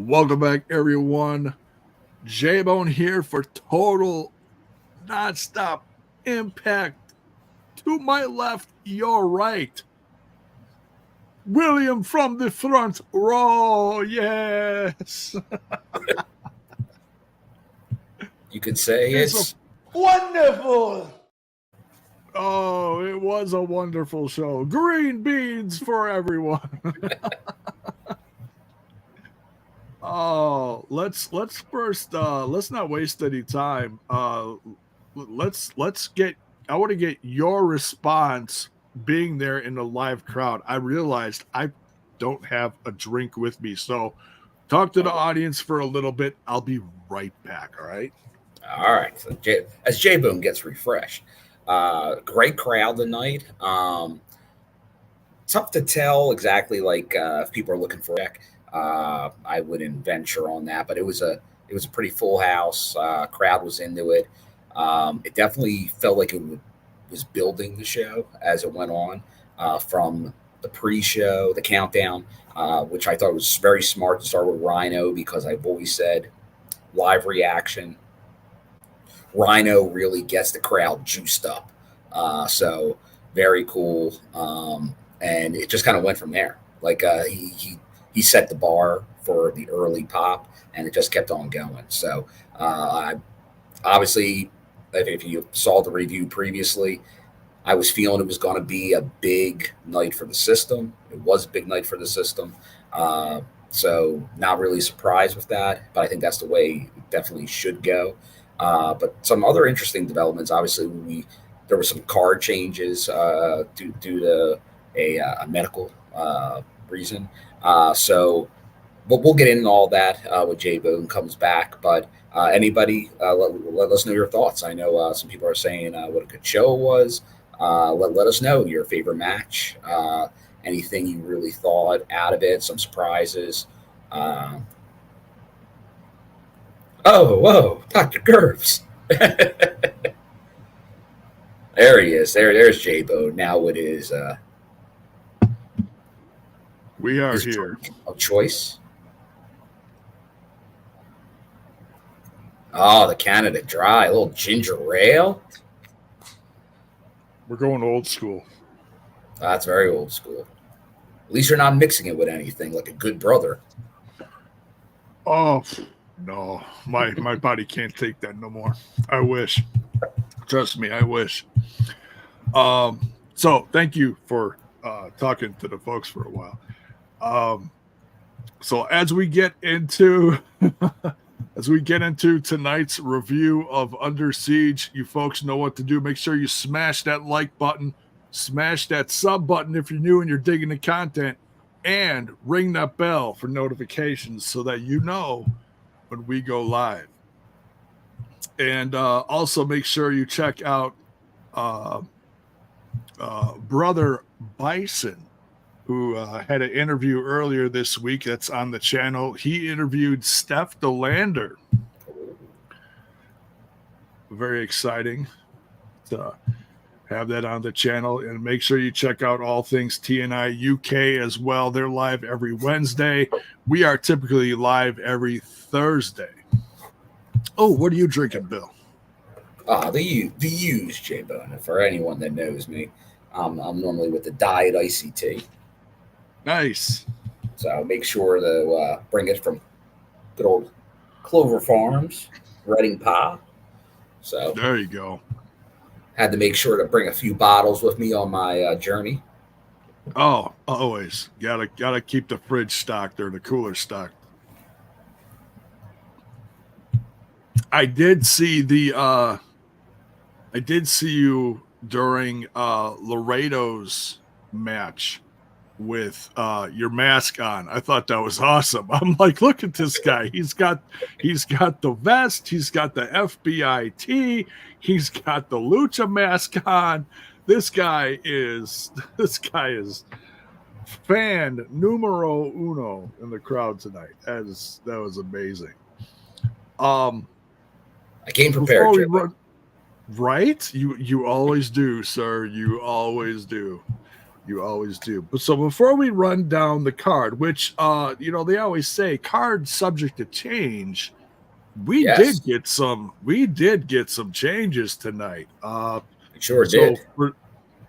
Welcome back, everyone. J-Bone here for total nonstop impact. To my left, your right. William from the front row. Yes. You could say it's wonderful. Oh, it was a wonderful show. Green beans for everyone. Oh, let's first let's not waste any time. Let's get I want to get your response being there in the live crowd. I realized I don't have a drink with me, so talk to the audience for a little bit. I'll be right back, all right? All right. So as J-Boom gets refreshed. Great crowd tonight. Tough to tell exactly if people are looking for Jack. I wouldn't venture on that, but it was a pretty full house. Crowd was into it. It definitely felt like it was building the show as it went on from the pre-show, the countdown, which I thought was very smart to start with Rhino because I've always said live reaction. Rhino really gets the crowd juiced up. So very cool. And it just kind of went from there. He set the bar for the early pop, and it just kept on going. So, obviously, if you saw the review previously, I was feeling it was going to be a big night for the system. It was a big night for the system. So, not really surprised with that, but I think that's the way it definitely should go. But some other interesting developments, obviously, there were some card changes due to a medical reason. So we'll get into all that when Jay Boone comes back. But anybody, let us know your thoughts. I know some people are saying what a good show it was. Let us know your favorite match, anything you really thought out of it, some surprises. Whoa, Dr. Gervs. There he is. There's Jay Boone. Now it is. We are here. Of choice. Oh, the Canada Dry, a little ginger ale. We're going old school. That's very old school. At least you're not mixing it with anything like a good brother. Oh, no. My body can't take that no more. I wish. Trust me, I wish. So thank you for talking to the folks for a while. So as we get into tonight's review of Under Siege, you folks know what to do. Make sure you smash that like button, smash that sub button if you're new and you're digging the content, and ring that bell for notifications so that you know when we go live. And also make sure you check out Brother Bison, who had an interview earlier this week that's on the channel. He interviewed Steph DeLander. Very exciting to have that on the channel. And make sure you check out all things TNA UK as well. They're live every Wednesday. We are typically live every Thursday. Oh, what are you drinking, Bill? The used J-Bone. For anyone that knows me, I'm normally with the Diet Icy Tea. Nice. So make sure to bring it from good old Clover Farms, Reading Pa. So there you go. Had to make sure to bring a few bottles with me on my journey. Oh, always gotta keep the fridge stocked or the cooler stocked. I did see you during Laredo's match with your mask on. I thought that was awesome. I'm like, look at this guy. He's got the vest, he's got the FBI tee, he's got the lucha mask on. This guy is fan numero uno in the crowd tonight. That was amazing. I came prepared. Right? You always do, sir. You always do. You always do. But so before we run down the card, which they always say card subject to change, we did get some changes tonight. Sure did.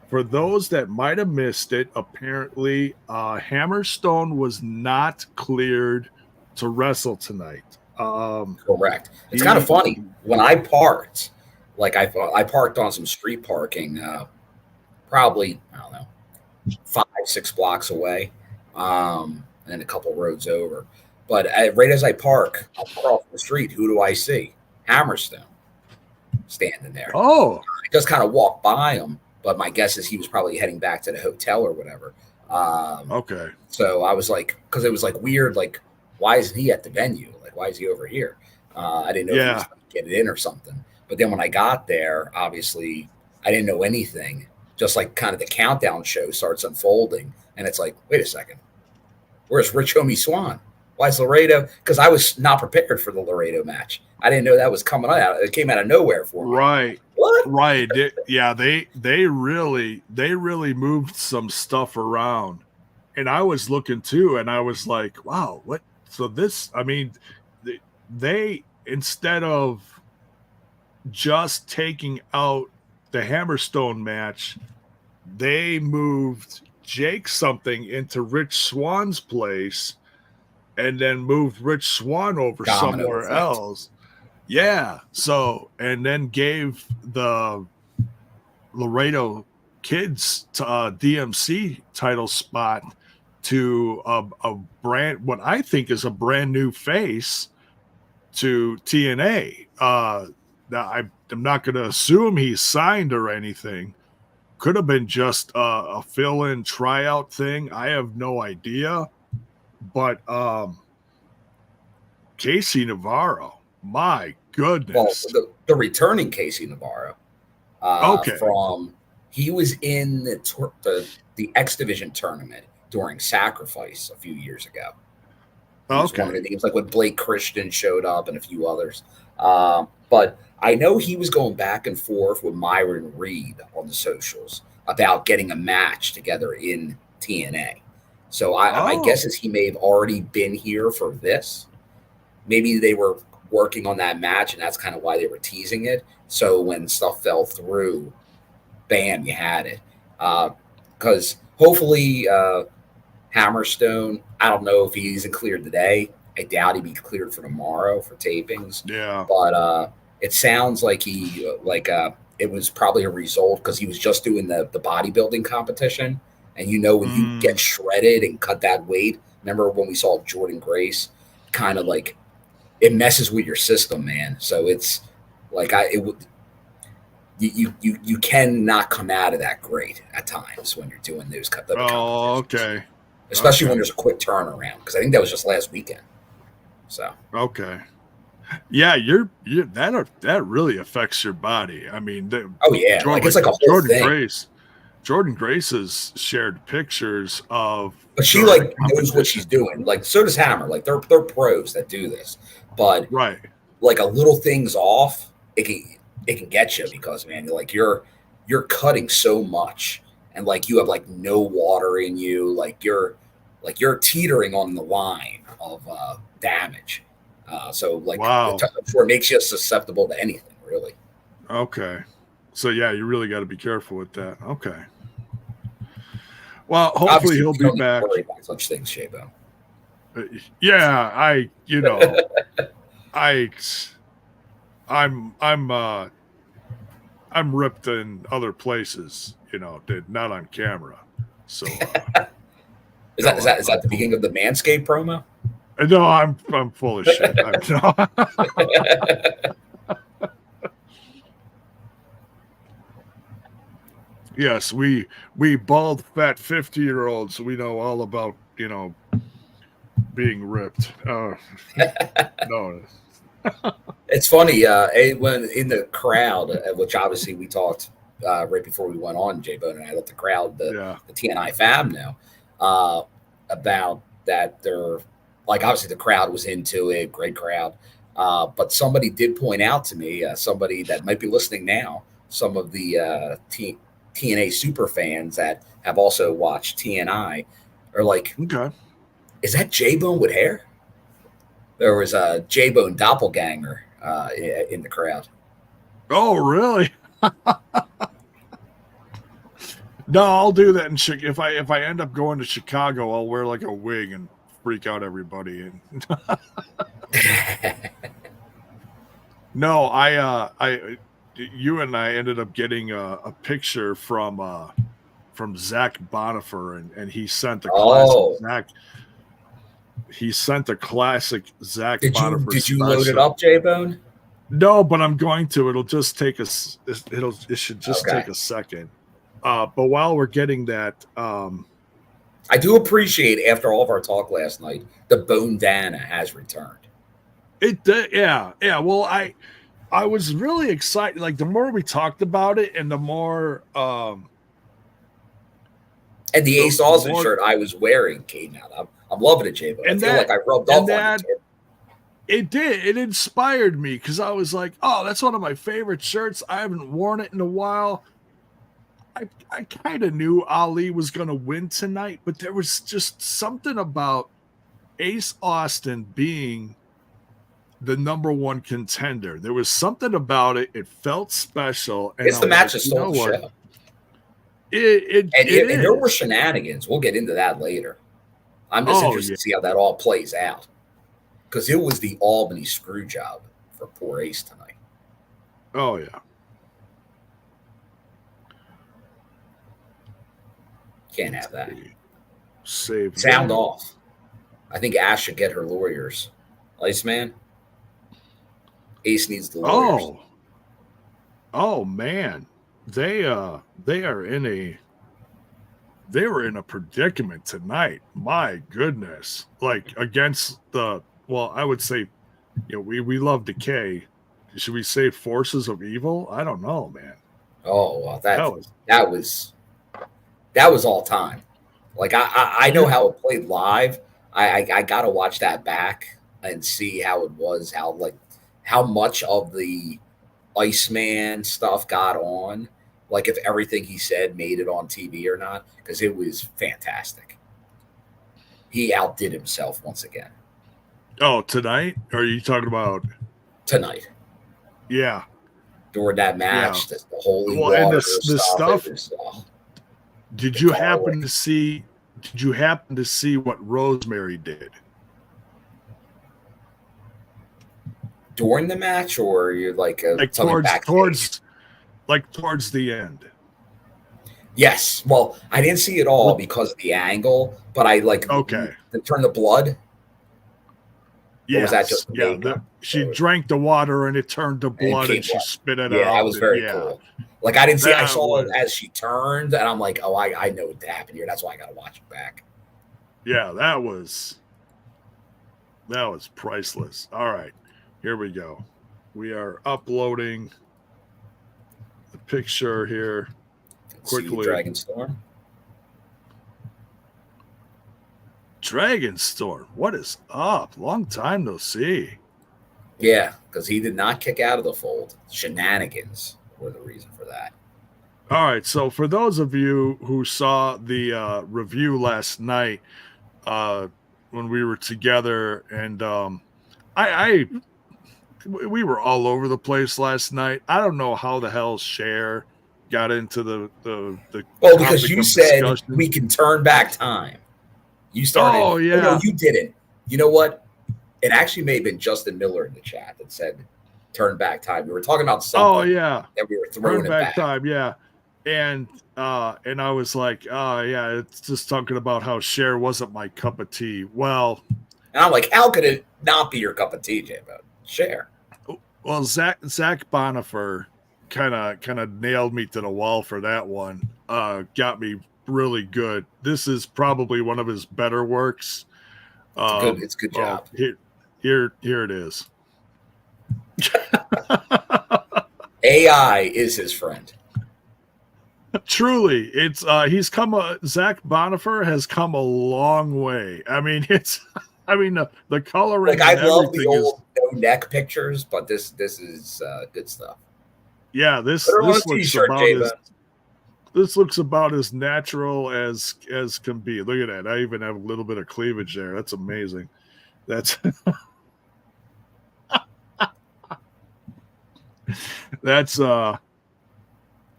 For those that might have missed it, apparently Hammerstone was not cleared to wrestle tonight. Correct. It's kind of funny. When I parked, like I parked on some street parking, probably, I don't know, 5-6 blocks away, and a couple roads over. But right as I park across the street, who do I see? Hammerstone standing there. Oh. I just kind of walked by him, but my guess is he was probably heading back to the hotel or whatever. Okay. So I was like, because it was like weird, like, why isn't he at the venue? Like, why is he over here? I didn't know if he was going to get it in or something. But then when I got there, obviously, I didn't know anything. Just like kind of the countdown show starts unfolding. And it's like, wait a second. Where's Rich Homie Swan? Why is Laredo? Because I was not prepared for the Laredo match. I didn't know that was coming out. It came out of nowhere for me. Right. What? Right. They really moved some stuff around. And I was looking too, and I was like, wow, what? So this, I mean, they instead of just taking out the Hammerstone match, they moved Jake something into Rich Swan's place and then moved Rich Swan over somewhere else. Yeah. So, and then gave the Laredo Kids DMC title spot to a brand, what I think is a brand new face to TNA. Now I'm not going to assume he's signed or anything. Could have been just a fill-in tryout thing. I have no idea. But KC Navarro, my goodness. Well, the returning KC Navarro. He was in the X-Division tournament during Sacrifice a few years ago. He was one of the names, like when Blake Christian showed up and a few others. But I know he was going back and forth with Myron Reed on the socials about getting a match together in TNA. So my guess is he may have already been here for this. Maybe they were working on that match, and that's kind of why they were teasing it. So when stuff fell through, bam, you had it. Because hopefully Hammerstone, I don't know if he isn't cleared today. I doubt he'd be cleared for tomorrow for tapings. Yeah. But it sounds like it was probably a result because he was just doing the bodybuilding competition. And when you get shredded and cut that weight, remember when we saw Jordynne Grace, kind of like it messes with your system, man. So it's like you cannot come out of that great at times when you're doing those competitions. Okay. Especially when there's a quick turnaround, because I think that was just last weekend. So okay. Yeah, that really affects your body. I mean, it's like a whole Jordynne thing. Jordynne Grace has shared pictures of, but she knows what she's doing. Like so does Hammer. Like they're pros that do this. But like a little thing's off, it can get you because man, like you're cutting so much, and like you have like no water in you, like you're teetering on the line of damage. So like it makes you susceptible to anything, really. Okay. So yeah, you really got to be careful with that. Okay. Well, hopefully he'll be back. Worry about such things, Shabo. Yeah, I'm ripped in other places, not on camera. So is that the beginning of the Manscaped promo? No, I'm full of shit. Yes, we bald, fat 50-year-olds. We know all about being ripped. No, it's funny. When in the crowd, which obviously we talked right before we went on, J-Bone and I let the crowd, the TNI fam know about that. They're like obviously the crowd was into it, great crowd. But somebody did point out to me, somebody that might be listening now, some of the TNA super fans that have also watched TNI are like, Okay. is that J-Bone with hair? There was a J-Bone doppelganger in the crowd. Oh, really? No, I'll do that in if I end up going to Chicago, I'll wear like a wig and freak out everybody. And no, you and I ended up getting a picture from Zach Bonifer, and he sent a classic Zach. He sent a classic Zach Bonifer. Did you load it up, J-Bone? No, but I'm going to. It'll just take us. It should just take a second. But while we're getting that, I do appreciate after all of our talk last night, the Bandana has returned. It did, yeah. Well, I was really excited. Like the more we talked about it, and the more and the Ace Austin shirt I was wearing came out. I'm loving it, Jay. I feel like I rubbed off on it. It did. It inspired me because I was like, oh, that's one of my favorite shirts. I haven't worn it in a while. I kind of knew Ali was going to win tonight, but there was just something about Ace Austin being the number one contender. There was something about it. It felt special. And it's the match that stole the show. And there were shenanigans. We'll get into that later. I'm just interested to see how that all plays out. Because it was the Albany screw job for poor Ace tonight. Oh, yeah. Can't have that. Save sound off. I think Ash should get her lawyers. Iceman. Ace needs the lawyers. Oh man. They were in a predicament tonight. My goodness. Like against I would say, we love Decay. Should we say Forces of Evil? I don't know, man. Oh, well, that was all time. Like I know how it played live. I gotta watch that back and see how it was, how much of the Iceman stuff got on, like if everything he said made it on TV or not, because it was fantastic. He outdid himself once again. Oh, tonight? Or are you talking about tonight? Yeah. During that match, the holy water and the stuff. Did you happen to see what Rosemary did during the match, or you're like towards the end? Yes. Well, I didn't see it all because of the angle, but I turn the blood. Yeah, was that just she drank the water and it turned to blood and she spit it out. Yeah, that was very cool. Like I didn't see. I saw it as she turned, and I'm like, oh, I know what happened here. That's why I got to watch it back. Yeah, that was priceless. All right, here we go. We are uploading the picture here quickly. Dragonstorm, what is up? Long time no see. Yeah, because he did not kick out of the fold. Shenanigans were the reason for that. All right, so for those of you who saw the review last night when we were together, and we were all over the place last night. I don't know how the hell Cher got into the because you said discussion. We can turn back time. You started. Oh yeah. No, you didn't. You know what? It actually may have been Justin Miller in the chat that said "turn back time." We were talking about something. Oh yeah. That we were throwing turn back time. Yeah. And I was like, oh yeah, it's just talking about how Cher wasn't my cup of tea. Well, and I'm like, how could it not be your cup of tea, Jay? About Cher? Well, Zach Bonifer kind of nailed me to the wall for that one. Got me really good. This is probably one of his better works. It's a good job. Here it is. AI is his friend. Truly, it's Zach Bonifer has come a long way. I mean, the coloring. Like I love the old no neck pictures, but this is good stuff. Yeah, this looks about This looks about as natural as can be. Look at that. I even have a little bit of cleavage there. That's amazing. That's that's And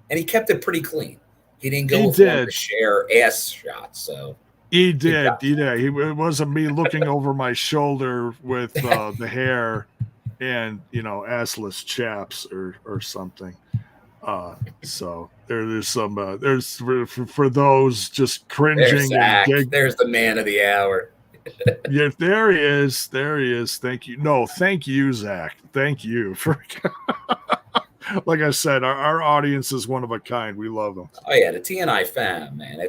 he kept it pretty clean. He didn't go with one to share ass shots. So he did. It wasn't me looking over my shoulder with the hair and assless chaps or something. So there's some there's for those just cringing. There's Zack. There's the man of the hour. Yeah, there he is. There he is. Thank you. No, thank you, Zack. Thank you for. Like I said, our audience is one of a kind. We love them. Oh yeah, the TNI fam, man.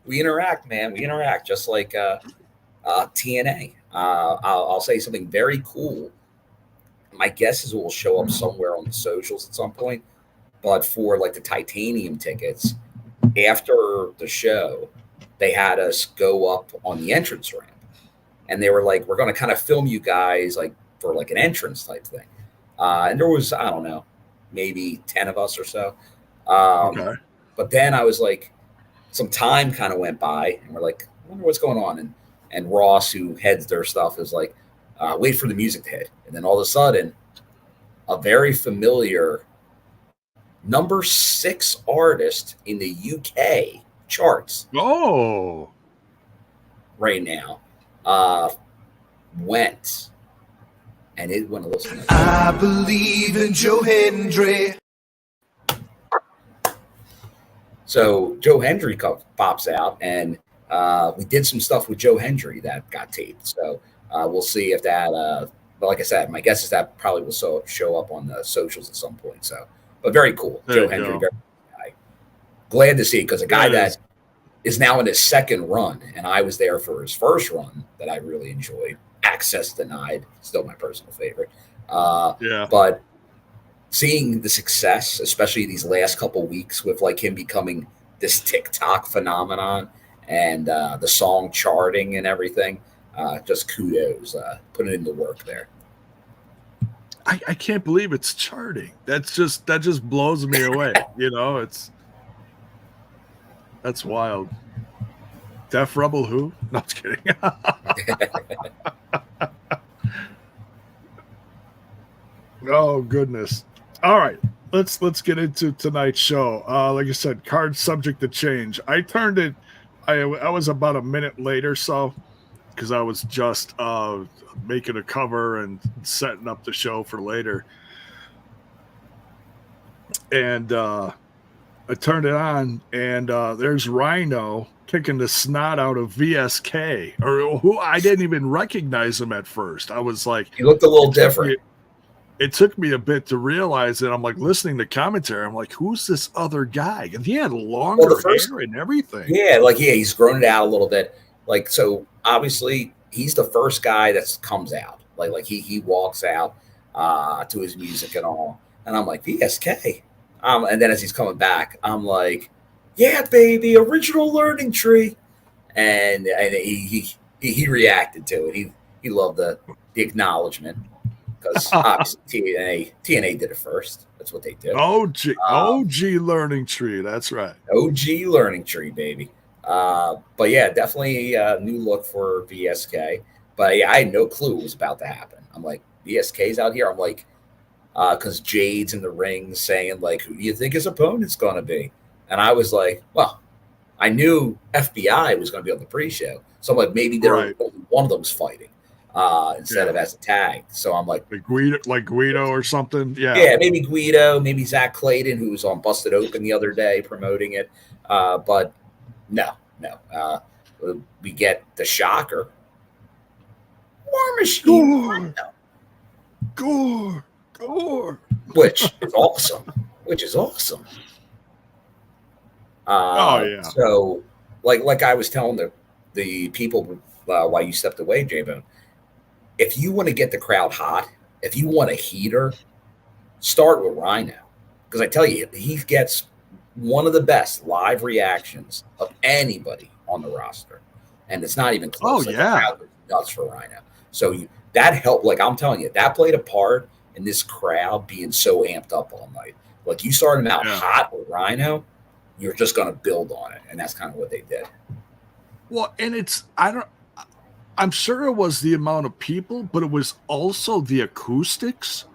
We interact, man. We interact just like TNA. I'll say something very cool. My guess is it will show up somewhere on the socials at some point. But for like the titanium tickets, after the show, they had us go up on the entrance ramp, and they were like, "We're going to kind of film you guys like for like an entrance type thing." And there was, I don't know, maybe 10 of us or so. Okay. But then I was like, some time kind of went by, and we're like, I wonder what's going on. And Ross, who heads their stuff, is like, wait for the music to hit. And then all of a sudden, a very familiar number 6 artist in the UK charts. Oh, right now, Wentz. And it went a little something. I believe in Joe Hendry. So Joe Hendry pops out, and we did some stuff with Joe Hendry that got taped. So we'll see if that. But like I said, my guess is that probably will show up on the socials at some point. So, but very cool, there Joe Hendry. Very guy. Glad to see, because a guy that is now in his second run, and I was there for his first run that I really enjoyed. Access denied, still my personal favorite. But seeing the success, especially these last couple weeks, with like him becoming this TikTok phenomenon and the song charting and everything, just kudos, putting in the work there. I can't believe it's charting. That just blows me away. That's wild. Def Rebel who? No, just kidding. Oh goodness. All right. Let's get into tonight's show. Like I said, card subject to change. I turned it. I was about a minute late or so, because I was just making a cover and setting up the show for later. And I turned it on, and there's Rhino kicking the snot out of VSK, or who I didn't even recognize him at first. I was like, he looked a little different. It took me a bit to realize that. I'm like listening to commentary. I'm like, who's this other guy? And he had longer hair and everything. Yeah, he's grown it out a little bit. Like, so obviously he's the first guy that comes out. Like he walks out to his music and all. And I'm like, VSK. And then as he's coming back, I'm like, yeah, baby, original learning tree. And he reacted to it. He loved the acknowledgement. Because obviously TNA did it first. That's what they did. OG learning tree. That's right. OG learning tree, baby. But yeah, definitely a new look for VSK. But yeah, I had no clue what was about to happen. I'm like, VSK's out here. I'm like, because Jade's in the ring saying, like, who do you think his opponent's going to be? And I was like, well, I knew FBI was going to be on the pre-show. So I'm like, maybe only one of them's fighting. Instead of as a tag. So I'm like Guido or something. Yeah, maybe Guido, maybe Zach Clayton, who was on Busted Open the other day promoting it. But no. We get the shocker. War Machine. Gore. Which is awesome. So like I was telling the people while you stepped away, J-Bone, if you want to get the crowd hot, if you want a heater, start with Rhino. Because I tell you, he gets one of the best live reactions of anybody on the roster. And it's not even close. Oh, yeah. The crowd goes nuts for Rhino. So that helped. Like, I'm telling you, that played a part in this crowd being so amped up all night. Like, you started him out hot with Rhino, you're just going to build on it, and that's kind of what they did. Well, and I'm sure it was the amount of people, but it was also the acoustics.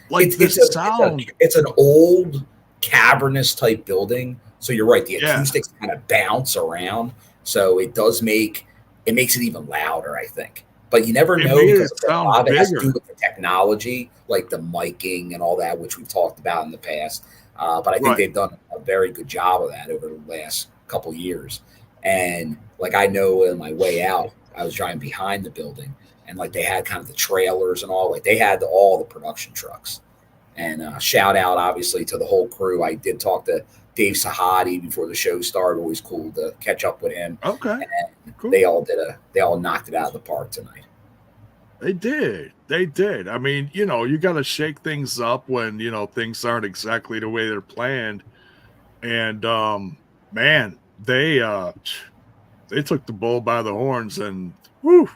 Like it's an old cavernous type building. So you're right. The acoustics kind of bounce around. So it makes it even louder, I think. But you never know because a lot of it has to do with the technology, like the miking and all that, which we've talked about in the past. But I think they've done a very good job of that over the last couple years. And like I know on my way out, I was driving behind the building, and like they had kind of the trailers and all. Like they had all the production trucks. And shout out, obviously, to the whole crew. I did talk to Dave Sahadi before the show started. Always cool to catch up with him. Okay, and cool. They all knocked it out of the park tonight. They did. I mean, you got to shake things up when things aren't exactly the way they're planned. And man, they took the bull by the horns and it's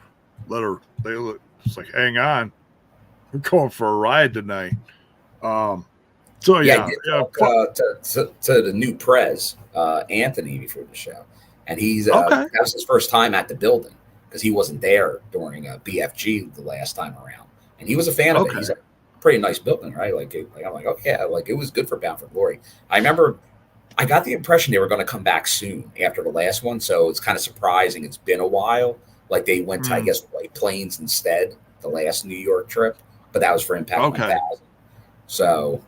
like, hang on, we're going for a ride tonight. To the new Prez, Anthony, before the show, and that was his first time at the building because he wasn't there during BFG the last time around, and he was a fan of it. He's a pretty nice building, right? I'm like, oh yeah, like it was good for Bound for Glory. I remember I got the impression they were going to come back soon after the last one, so it's kind of surprising. It's been a while. Like they went to, I guess, White Plains instead, the last New York trip, but that was for Impact 1000. So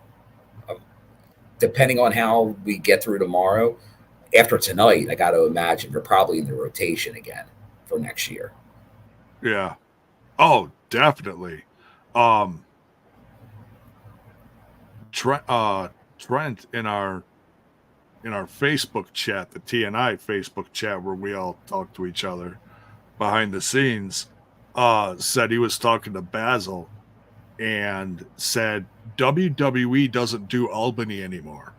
depending on how we get through tomorrow, after tonight, I got to imagine they're probably in the rotation again for next year. Yeah. Oh, definitely. Trent in our Facebook chat, the TNI Facebook chat where we all talk to each other behind the scenes, said he was talking to Basil and said WWE doesn't do Albany anymore.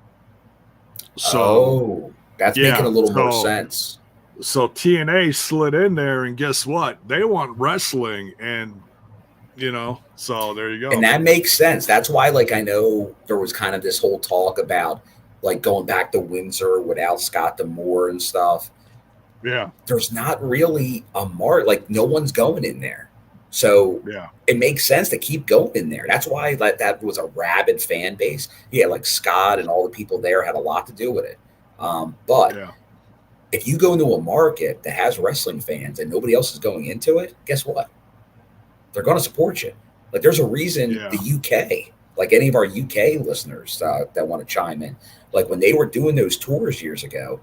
So that's making a little more sense. So TNA slid in there, and guess what? They want wrestling, and so there you go. And that makes sense. That's why, like, I know there was kind of this whole talk about like going back to Windsor without Scott D'Amore and stuff. Yeah. There's not really a mark, like no one's going in there. So it makes sense to keep going in there. That's why that was a rabid fan base. Yeah, like Scott and all the people there had a lot to do with it. But if you go into a market that has wrestling fans and nobody else is going into it, guess what? They're going to support you. Like there's a reason the UK, like any of our UK listeners that want to chime in, like when they were doing those tours years ago,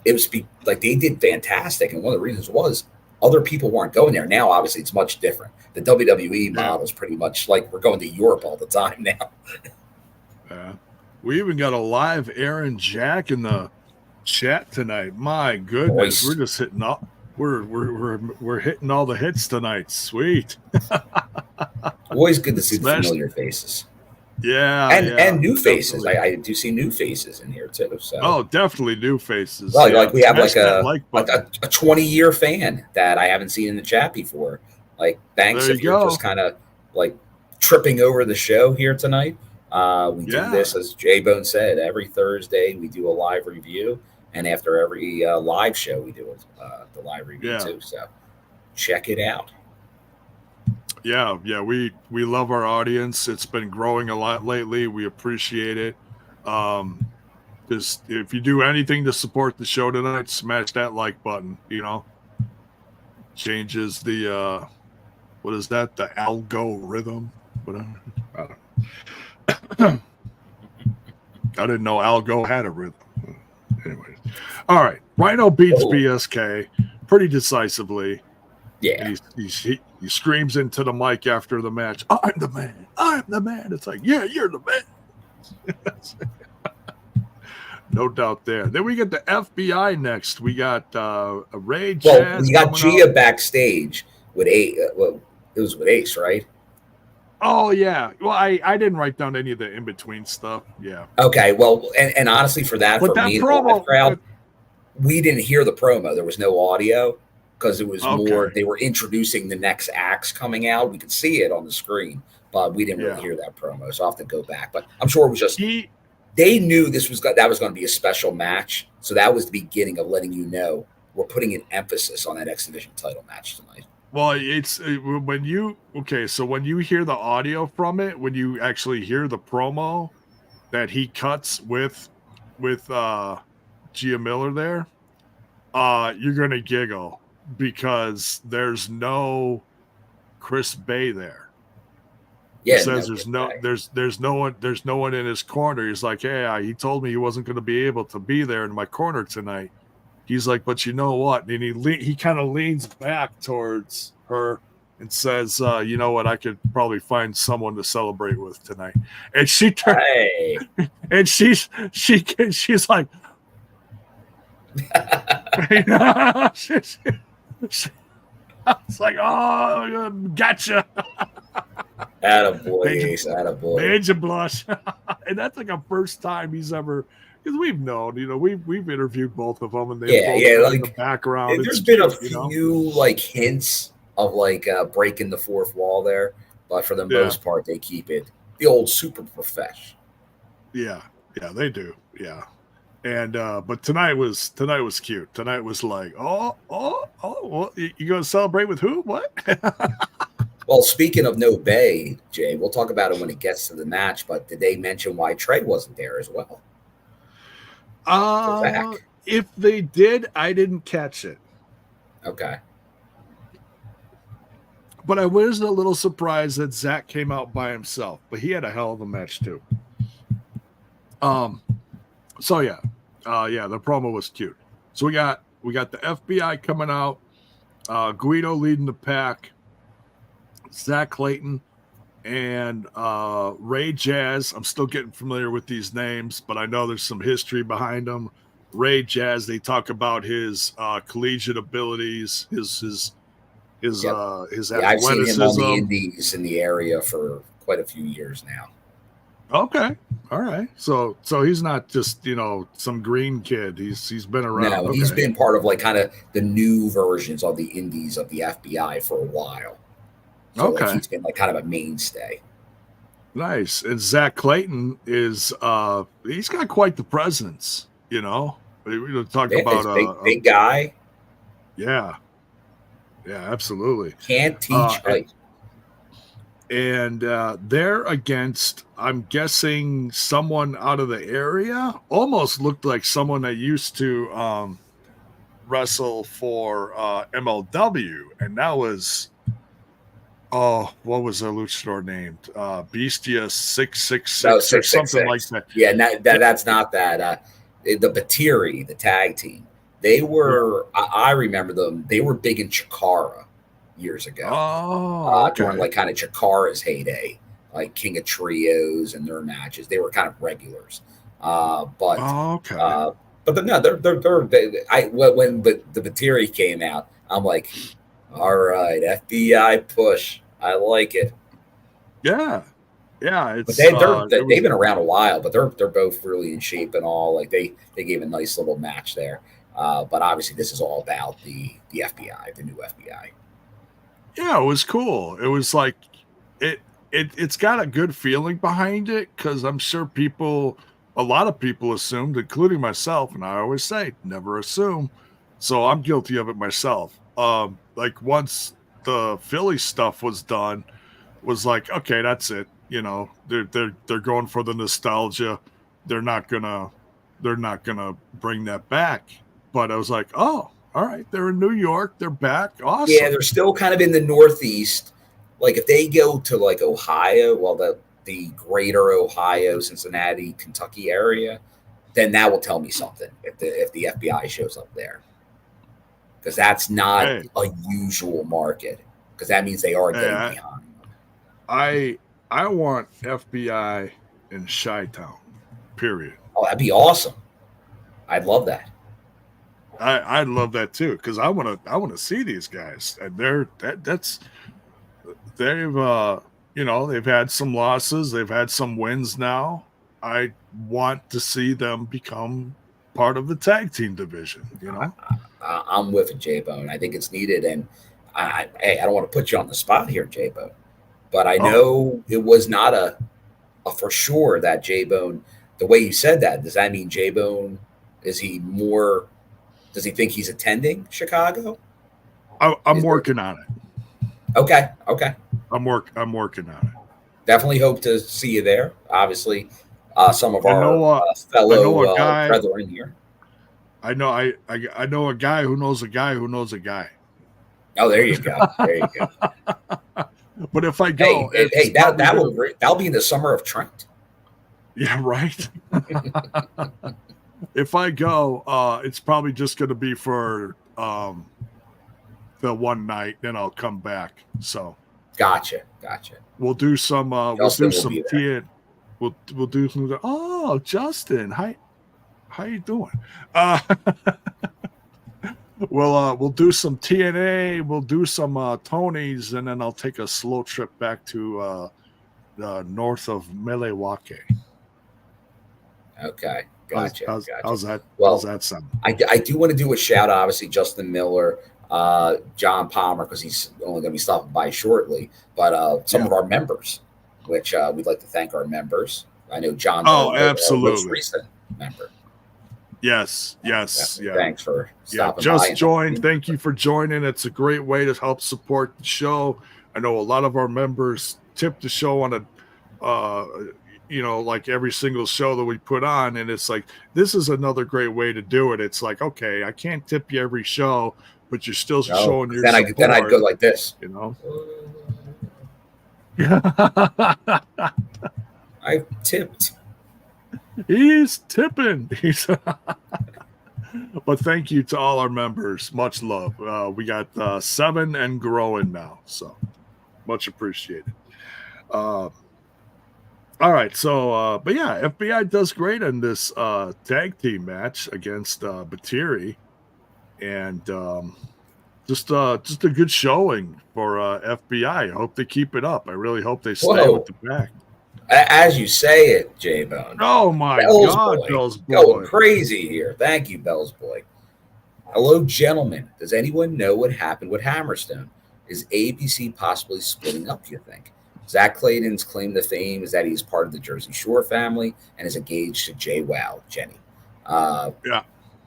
it was like they did fantastic. And one of the reasons was other people weren't going there. Now, obviously, it's much different. The WWE model is pretty much like we're going to Europe all the time now. Yeah. We even got a live Aaron Jack in the chat tonight. My goodness, we're just hitting up. We're hitting all the hits tonight. Sweet. Always good to see the familiar faces. Yeah, and new faces. I do see new faces in here too. So definitely new faces. Well, like we have like a 20-year fan that I haven't seen in the chat before. Like thanks if you're just kind of like tripping over the show here tonight. We do this, as J-Bone said, every Thursday we do a live review, and after every live show we do the live review too. So check it out. Yeah, we love our audience. It's been growing a lot lately. We appreciate it. Just if you do anything to support the show tonight, smash that like button. Changes the what is that? The algorithm. Whatever. I didn't know Algo had a rhythm. Anyways, all right. Rhino beats BSK pretty decisively. Yeah, he screams into the mic after the match. I'm the man. I'm the man. It's like, yeah, you're the man. No doubt there. Then we get the FBI next. We got a Ray. Well, we got Gia backstage with Ace. Well, it was with Ace, right? Oh yeah. Well, I didn't write down any of the in between stuff. Yeah. Okay. Well, and honestly, for that, for me, the crowd, we didn't hear the promo. There was no audio. Because it was more, they were introducing the next acts coming out. We could see it on the screen, but we didn't really hear that promo. So I'll have to go back. But I'm sure it was just they knew that was going to be a special match. So that was the beginning of letting you know we're putting an emphasis on that X Division title match tonight. Well, it's when you hear the audio from it, when you actually hear the promo that he cuts with Gia Miller there, you're gonna giggle because there's no Chris Bay there. Yeah, he says there's no one in his corner. He's like, hey, he told me he wasn't going to be able to be there in my corner tonight. He's like, but you know what? And he kind of leans back towards her and says, you know what? I could probably find someone to celebrate with tonight. And she turned, and she's like, it's like, oh, gotcha. Attaboy. Made you blush. And that's like a first time he's ever, because we've known, we've interviewed both of them, and they've both been in the background. There's been a few like hints of like breaking the fourth wall there, but for the most part, they keep it the old super profesh. Yeah, they do. Yeah. And but tonight was cute. Tonight was like, well, you gonna celebrate with who? What? Well, speaking of no Bay, Jay, we'll talk about it when it gets to the match. But did they mention why Trey wasn't there as well? If they did, I didn't catch it. Okay. But I was a little surprised that Zack came out by himself. But he had a hell of a match too. So yeah, the promo was cute. So we got the FBI coming out, Guido leading the pack, Zack, Clayton, and Ray Jazz. I'm still getting familiar with these names, but I know there's some history behind them. Ray Jazz, they talk about his collegiate abilities, his athleticism. I've seen him on the indies in the area for quite a few years now. Okay. All right. So he's not just, some green kid. He's been around. No, he's been part of like kind of the new versions of the indies of the FBI for a while. So like he's been like kind of a mainstay. Nice. And Zack Clayton is he's got quite the presence, We talk about big guy. Yeah. Yeah, absolutely. Can't teach height. And they're against, I'm guessing, someone out of the area. Almost looked like someone that used to wrestle for MLW. And that was, what was the luchador named? Bestia 666 or something like that. Yeah, that's not that. The Batiri, the tag team. They were, I remember them, they were big in Chikara years ago. During like kind of Chikara's heyday, like King of Trios and their matches. They were kind of regulars. But when the Batiri came out, I'm like, all right, FBI push. I like it. Yeah. Yeah. But they've been around a while, but they're both really in shape and all. Like they gave a nice little match there. But obviously this is all about the FBI, the new FBI. Yeah, it was cool. It was like it's got a good feeling behind it, because I'm sure a lot of people assumed, including myself, and I always say never assume. So I'm guilty of it myself. Like once the Philly stuff was done, was like, okay, that's it. They're going for the nostalgia. They're not gonna bring that back. But I was like, oh, all right, they're in New York. They're back. Awesome. Yeah, they're still kind of in the Northeast. Like if they go to like Ohio, the greater Ohio, Cincinnati, Kentucky area, then that will tell me something if the FBI shows up there. Because that's not a usual market. Because that means they are getting behind. I want FBI in Chi-Town, period. Oh, that'd be awesome. I'd love that. I'd love that too, because I want to see these guys, and they've had some losses, they've had some wins now. I want to see them become part of the tag team division. I'm with it, J-Bone. I think it's needed, and I don't want to put you on the spot here, J-Bone, but I know it was not a for sure that J-Bone the way you said that, does that mean J-Bone, does he think he's attending Chicago? I'm working on it. Okay. I'm working on it. Definitely hope to see you there. Obviously, some of our fellow brethren here. I know a guy who knows a guy who knows a guy. Oh, there you go. But if I go, that'll be in the summer of Trent. Yeah, right. If I go, it's probably just going to be for the one night, then I'll come back. So, gotcha. We'll do some. We'll do some TNA. We'll do some. Oh, Justin, hi, how you doing? We'll do some TNA. We'll do some Tony's, and then I'll take a slow trip back to north of Milwaukee. Okay, gotcha. How's that? Well, how's that sound? I do want to do a shout out, obviously, Justin Miller, John Palmer, because he's only going to be stopping by shortly, but some of our members, which we'd like to thank our members. I know John. Absolutely. Most recent member. Yes. Thanks for stopping just by. Joined. Thank you for joining. It's a great way to help support the show. I know a lot of our members tip the show on like every single show that we put on, and it's like, this is another great way to do it. It's like, okay, I can't tip you every show, but you're still showing your support. Then I'd go like this, I tipped. He's tipping. But thank you to all our members. Much love. We got 7 and growing now, so much appreciated. All right, so but yeah, FBI does great in this tag team match against Batiri, and just a good showing for FBI. I hope they keep it up. I really hope they stay with the back. As you say it, J-Bone. Oh my God, Bell's boy. Going crazy here. Thank you, Bell's boy. Hello, gentlemen. Does anyone know what happened with Hammerstone? Is ABC possibly splitting up, you think? Zack Clayton's claim to fame is that he's part of the Jersey Shore family and is engaged to JWoww, Jenny. Yeah.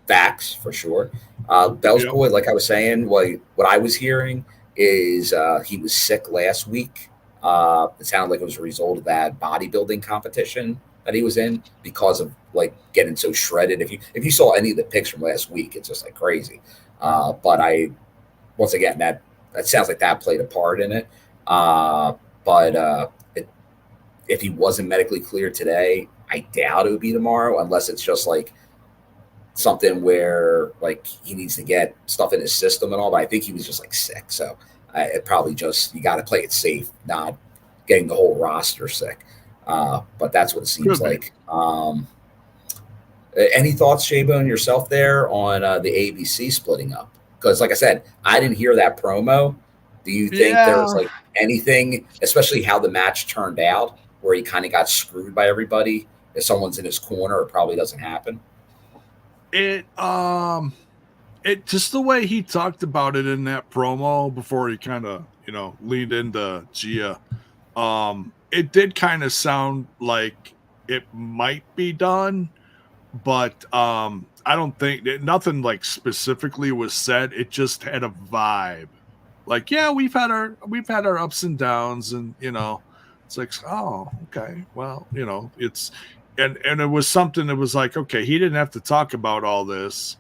Facts, for sure. Bell's boy, like I was saying, what I was hearing is he was sick last week. It sounded like it was a result of that bodybuilding competition that he was in because of like getting so shredded. If you saw any of the pics from last week, it's just like crazy. But once again, that sounds like that played a part in it. But if he wasn't medically cleared today, I doubt it would be tomorrow, unless it's just like something where like he needs to get stuff in his system and all. But I think he was just like sick, so. It probably just, you got to play it safe, not getting the whole roster sick. But that's what it seems like. Any thoughts, J-Bone, yourself there on the ABC splitting up? Because like I said, I didn't hear that promo. Do you think there's like anything, especially how the match turned out, where he kind of got screwed by everybody? If someone's in his corner, it probably doesn't happen. It just the way he talked about it in that promo before he kind of, leaned into Gia. It did kind of sound like it might be done, but I don't think nothing like specifically was said. It just had a vibe. Like, yeah, we've had our ups and downs, and it's like, oh, okay, well, it's and it was something that was like, okay, he didn't have to talk about all this.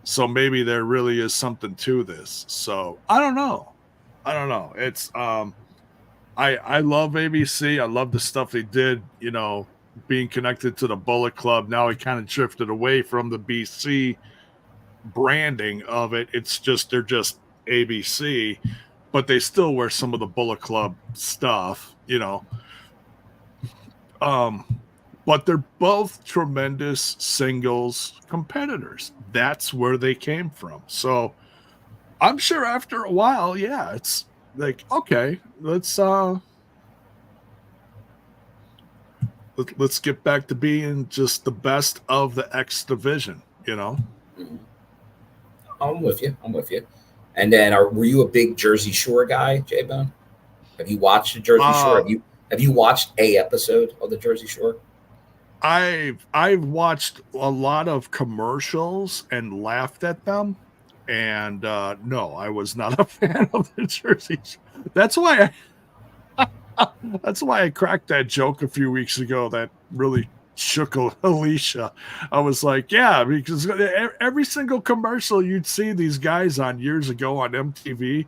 So maybe there really is something to this. So I don't know. It's I love ABC. I love the stuff they did, being connected to the Bullet Club. Now he kind of drifted away from the BC branding of it. It's just they're just ABC, but they still wear some of the Bullet Club stuff, But they're both tremendous singles competitors. That's where they came from. So I'm sure after a while, it's like, okay, let's get back to being just the best of the X-Division, Mm-hmm. I'm with you. And then were you a big Jersey Shore guy, J-Bone? Have you watched the Jersey Shore? Have you watched a episode of the Jersey Shore? I've watched a lot of commercials and laughed at them, and no, I was not a fan of the Jersey Shore. That's why I cracked that joke a few weeks ago that really shook Alisha. I was like, yeah, because every single commercial you'd see these guys on years ago on MTV,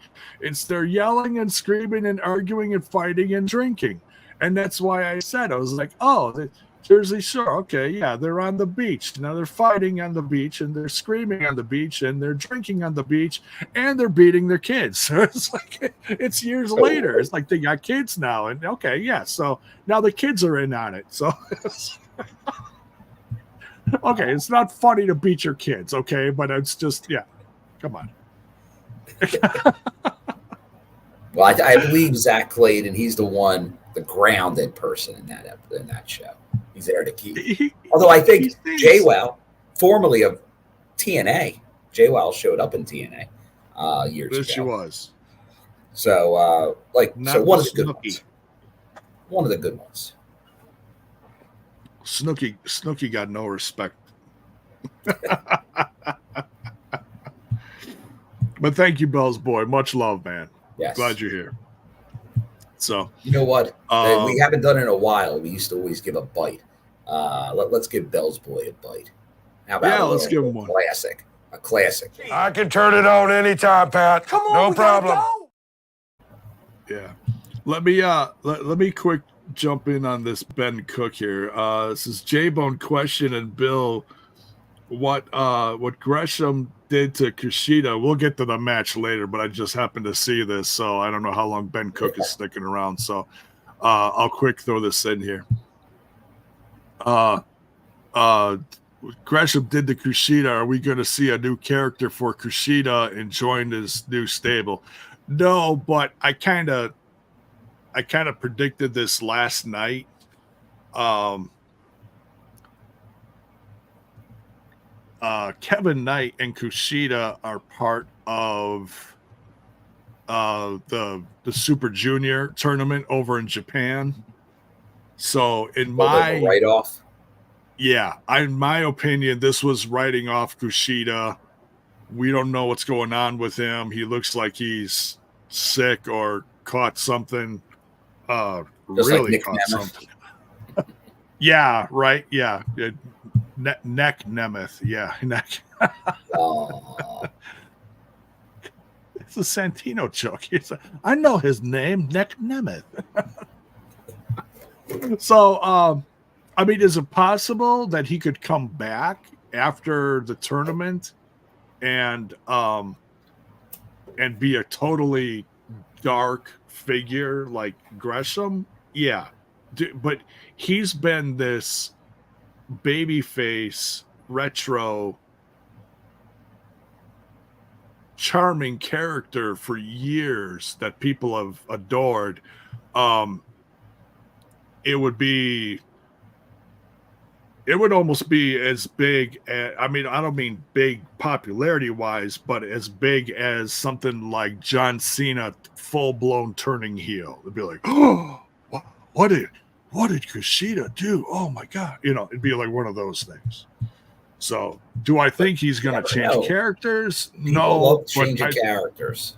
they're yelling and screaming and arguing and fighting and drinking. And that's why I said, I was like, oh, the Jersey Shore, okay, yeah, they're on the beach. Now they're fighting on the beach and they're screaming on the beach and they're drinking on the beach and they're beating their kids. So it's like, it's years later. It's like they got kids now. And okay, yeah, so now the kids are in on it. So okay, it's not funny to beat your kids, okay, but it's just, yeah, come on. Well, I believe Zack Clayton, he's the grounded person in that show. He's there to keep. Although I think JWoww, formerly of TNA, JWoww showed up in TNA years ago. Yes, she was. So, one of the good ones. One of the good ones. Snooki got no respect. But thank you, Bell's boy. Much love, man. Yes. Glad you're here. So you know what? We haven't done it in a while. We used to always give a bite. Let's give Bell's boy a bite. How about let's give him one. A classic. I can turn it on anytime, Pat. Come on, no problem. Yeah. Let me quick jump in on this Ben Cook here. This is J-Bone question and Bill. What Gresham did to KUSHIDA. We'll get to the match later, but I just happened to see this, so I don't know how long Ben Cook is sticking around. So I'll quick throw this in here. Gresham did to KUSHIDA. Are we going to see a new character for KUSHIDA and join his new stable? No, but I kind of predicted this last night. Kevin Knight and KUSHIDA are part of the Super Junior tournament over in Japan. So in my write-off, in my opinion, this was writing off KUSHIDA. We don't know what's going on with him. He looks like he's sick or caught something. Really caught something. Yeah, right. Yeah. Neck Nemeth. Yeah, neck. It's a Santino joke. I know his name, Neck Nemeth. So, I mean, is it possible that he could come back after the tournament and be a totally dark figure like Gresham? Yeah, but he's been this babyface, retro, charming character for years that people have adored. It would almost be as big as, I mean, I don't mean big popularity wise, but as big as something like John Cena full-blown turning heel. It'd be like, oh, what did KUSHIDA do? Oh my God. You know, it'd be like one of those things. So do I think he's going to change characters? People love changing characters.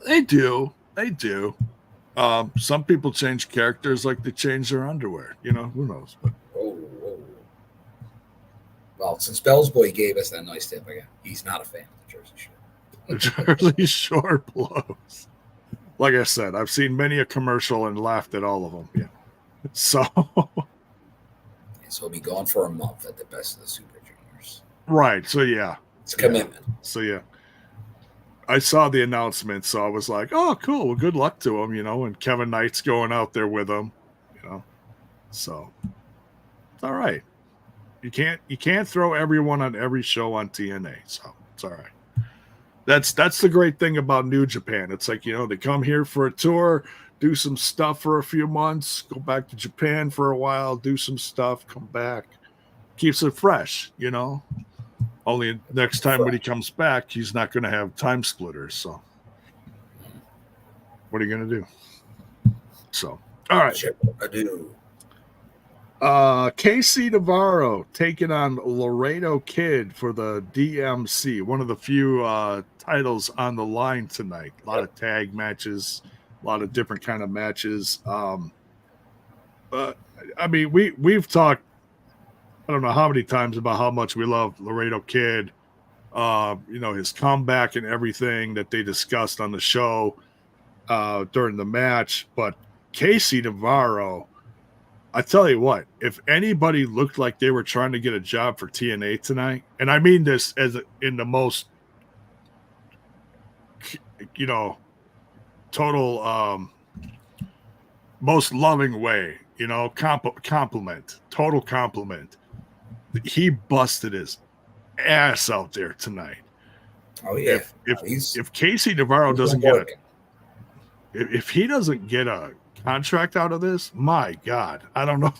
They do. Some people change characters like they change their underwear. You know, who knows? But well, since Bell's boy gave us that nice tip again, he's not a fan of the Jersey Shore. The Jersey Shore blows. Like I said, I've seen many a commercial and laughed at all of them. Yeah. So he'll be gone for a month at the best of the Super Juniors. Right. So yeah. It's a commitment. So yeah. I saw the announcement, so I was like, oh, cool. Well, good luck to him, you know, and Kevin Knight's going out there with him, you know. So it's all right. You can't throw everyone on every show on TNA, so it's all right. That's the great thing about New Japan. It's like, you know, they come here for a tour, do some stuff for a few months, go back to Japan for a while, do some stuff, come back. Keeps it fresh, you know. Only next time when he comes back, he's not going to have time splitters. So what are you going to do? So, all right. I do. KC Navarro taking on Laredo Kid for the DMC, one of the few titles on the line tonight. A lot of tag matches, a lot of different kind of matches. But I mean, we've talked, I don't know how many times, about how much we love Laredo Kid. His comeback and everything that they discussed on the show during the match. But KC Navarro, I tell you what, if anybody looked like they were trying to get a job for TNA tonight, and I mean this in the most, total, most loving way, compliment, total compliment. He busted his ass out there tonight. Oh yeah. If KC Navarro doesn't get if he doesn't get a contract out of this, my God, I don't know.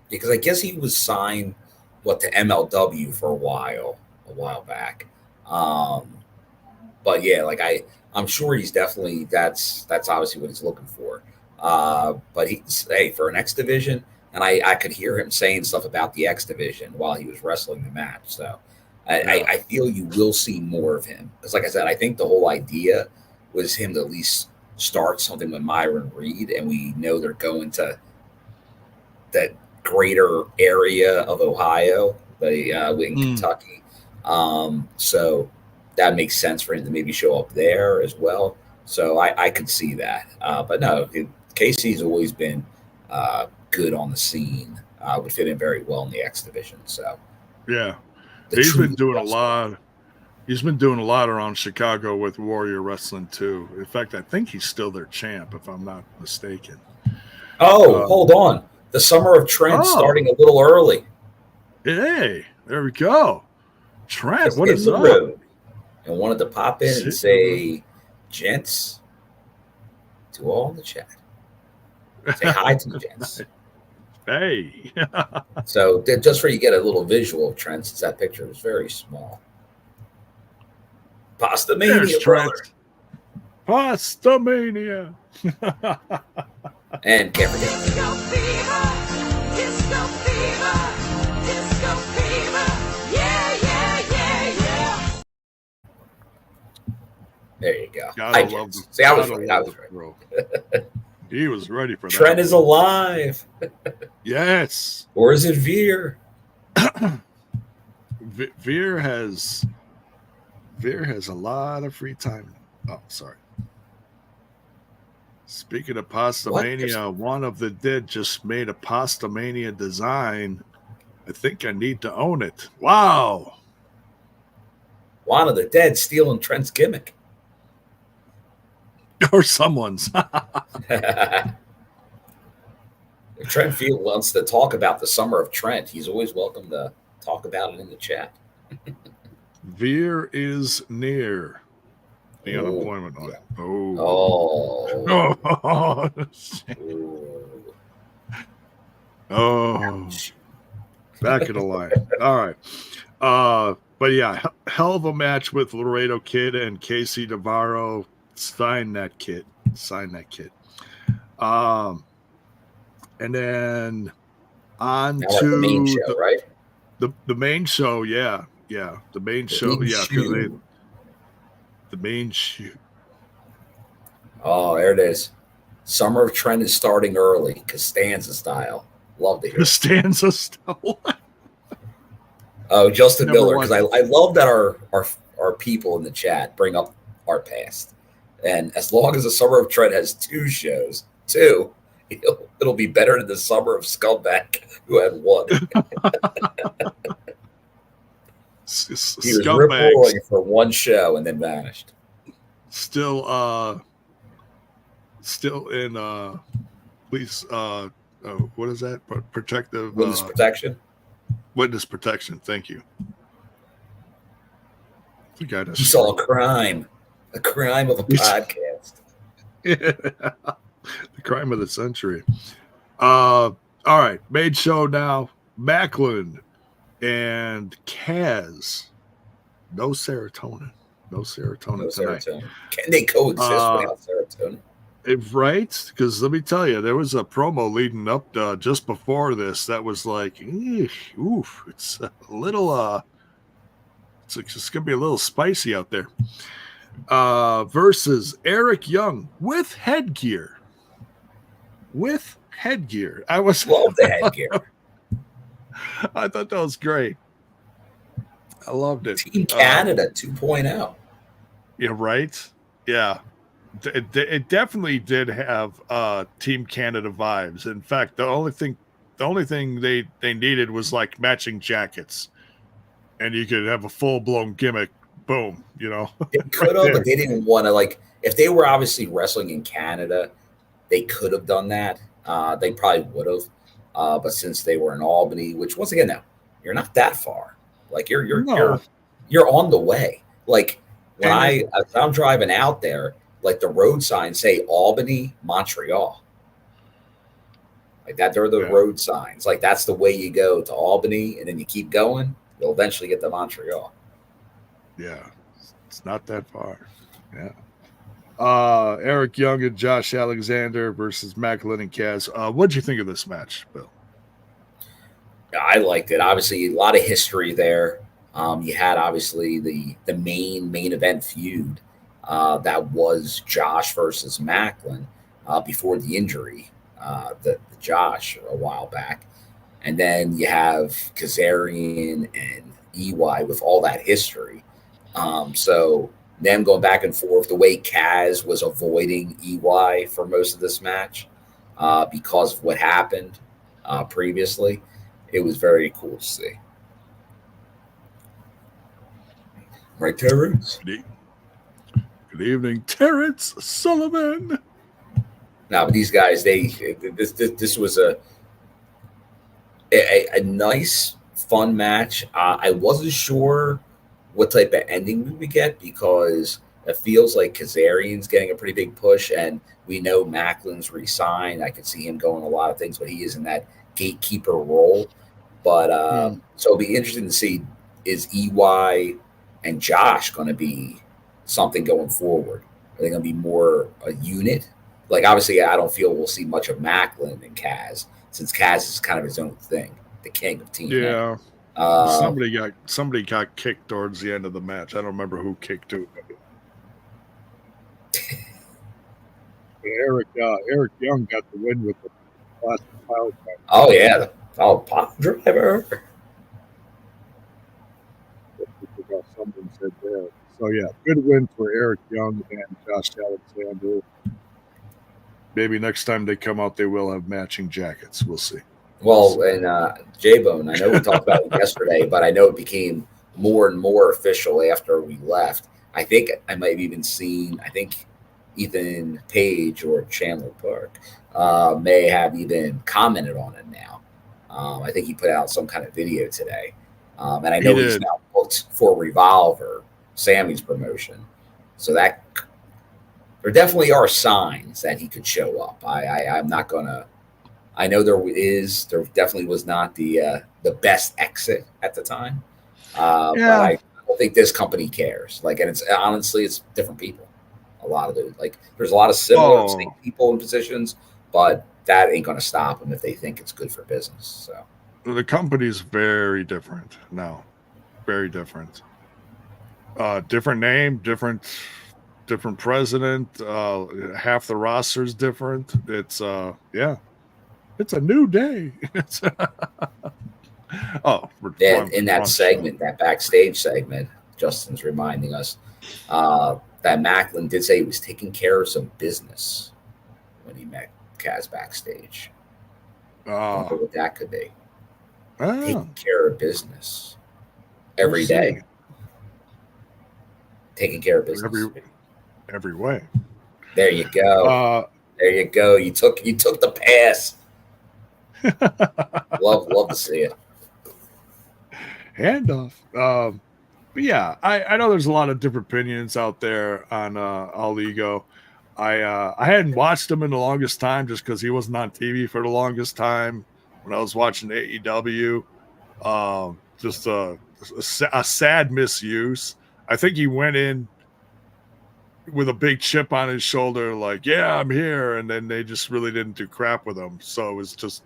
Because I guess he was signed to MLW for a while back. But yeah, I'm sure he's definitely that's obviously what he's looking for. But for an X Division, and I could hear him saying stuff about the X Division while he was wrestling the match. So I feel you will see more of him. Because like I said, I think the whole idea was him to at least start something with Myron Reed, and we know they're going to that greater area of Ohio, in Kentucky. So that makes sense for him to maybe show up there as well. So I could see that. But no, KC's always been good on the scene. Would fit in very well in the X Division. So yeah, he's been doing a lot. He's been doing a lot around Chicago with Warrior Wrestling too. In fact, I think he's still their champ, if I'm not mistaken. Oh, hold on. The Summer of Trent starting a little early. Hey, there we go. Trent, what is up? And wanted to pop in and say, gents, to all in the chat. Say hi to the gents. Hey. So just for you get a little visual of Trent, since that picture is very small. Pasta Mania, brother. Pasta Mania. And can't forget. Disco fever, disco fever, disco fever. Yeah, yeah, yeah, yeah. There you go. See, I was right. Bro. He was ready for that. Trent is alive. Yes. Or is it Veer? Veer has a lot of free time. Oh, sorry. Speaking of Pasta Mania, one of the dead just made a Pasta Mania design. I think I need to own it. Wow. One of the dead stealing Trent's gimmick. Or someone's. If Trent Field wants to talk about the Summer of Trent, he's always welcome to talk about it in the chat. Veer is near the unemployment line. Back of the line. All right. But yeah, hell of a match with Laredo Kid and KC Navarro. Sign that kid. And then on to the main show, right? The main show, yeah. The main show, the main shoot. Oh, there it is. Summer of Trent is starting early, Costanza style. Love to hear Costanza style. Oh, Justin Miller, because I love that our people in the chat bring up our past. And as long as the Summer of Trent has two shows, it'll be better than the Summer of Scumbag, who had one. He was rip-roaring for one show and then vanished. Still in police. What is that? Protective witness protection. Witness protection. Thank you. You saw a crime of a podcast. The crime of the century. All right, main show now. Maclin and Kaz. No serotonin tonight. Can they coexist without serotonin? Right? Because let me tell you, there was a promo leading up just before this that was like, oof, it's a little it's gonna be a little spicy out there. Versus Eric Young with headgear. With headgear. I was Love the headgear. I thought that was great. I loved it. Team Canada 2.0. Yeah, right? Yeah. It definitely did have Team Canada vibes. In fact, the only thing they needed was like matching jackets, and you could have a full-blown gimmick. Boom, you know. They could have, but they didn't want to. Like, if they were obviously wrestling in Canada, they could have done that. They probably would have. But since they were in Albany, which once again, now you're not that far. Like you're on the way. Like when as I'm driving out there, like the road signs say Albany, Montreal. Like that, they're the road signs. Like that's the way you go to Albany, and then you keep going. You'll eventually get to Montreal. Yeah, it's not that far. Yeah. Eric Young and Josh Alexander versus Maclin and Kaz. What'd you think of this match, Bill? I liked it. Obviously, a lot of history there. You had obviously the main event feud that was Josh versus Maclin before the injury, the Josh a while back, and then you have Kazarian and EY with all that history. So them going back and forth, the way Kaz was avoiding EY for most of this match because of what happened previously, it was very cool to see. Right, Terrence? Good evening, Terrence Sullivan. Now, but these guys, this was a nice, fun match. I wasn't sure what type of ending we would get because it feels like Kazarian's getting a pretty big push, and we know Maclin's re-signed. I could see him going a lot of things, but he is in that gatekeeper role. But so it'll be interesting to see, is EY and Josh going to be something going forward? Are they going to be more a unit? Like, obviously, I don't feel we'll see much of Maclin and Kaz, since Kaz is kind of his own thing, the king of TNA. Yeah. Somebody got kicked towards the end of the match. I don't remember who kicked who. Eric Young got the win with the plastic pile driver. Oh yeah, the pile driver. Someone said there. So yeah, good win for Eric Young and Josh Alexander. Maybe next time they come out, they will have matching jackets. We'll see. Well, and J-Bone, I know we talked about it yesterday, but I know it became more and more official after we left. I think I might have even seen, I think Ethan Page or Chandler Park may have even commented on it now. I think he put out some kind of video today. And I know he's now booked for Revolver, Sammy's promotion. So that there definitely are signs that he could show up. I'm not going to. I know there definitely was not the best exit at the time. But I don't think this company cares. Like, and it's honestly, it's different people. A lot of it, like, there's a lot of similar people in positions, but that ain't going to stop them if they think it's good for business. So the company's very different now, very different. Different name, different president. Half the roster's different. It's it's a new day. In that segment, that backstage segment, Justin's reminding us that Maclin did say he was taking care of some business when he met Kaz backstage. I wonder what that could be. Taking care of business every day. Taking care of business every way. There you go. There you go. You took the pass. love to see it. Handoff. But yeah, I know there's a lot of different opinions out there on All Ego. I hadn't watched him in the longest time just because he wasn't on TV for the longest time when I was watching AEW. Just a sad misuse. I think he went in with a big chip on his shoulder, like, yeah, I'm here. And then they just really didn't do crap with him. So it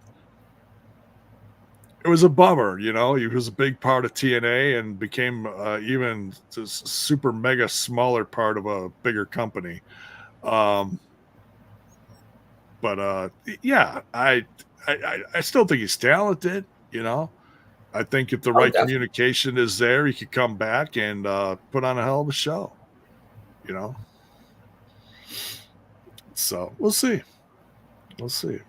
was a bummer, you know. He was a big part of TNA and became even just super mega smaller part of a bigger company. But yeah, I still think he's talented, you know. I think if the right definitely. communication is there, he could come back and put on a hell of a show, you know. So we'll see. We'll see.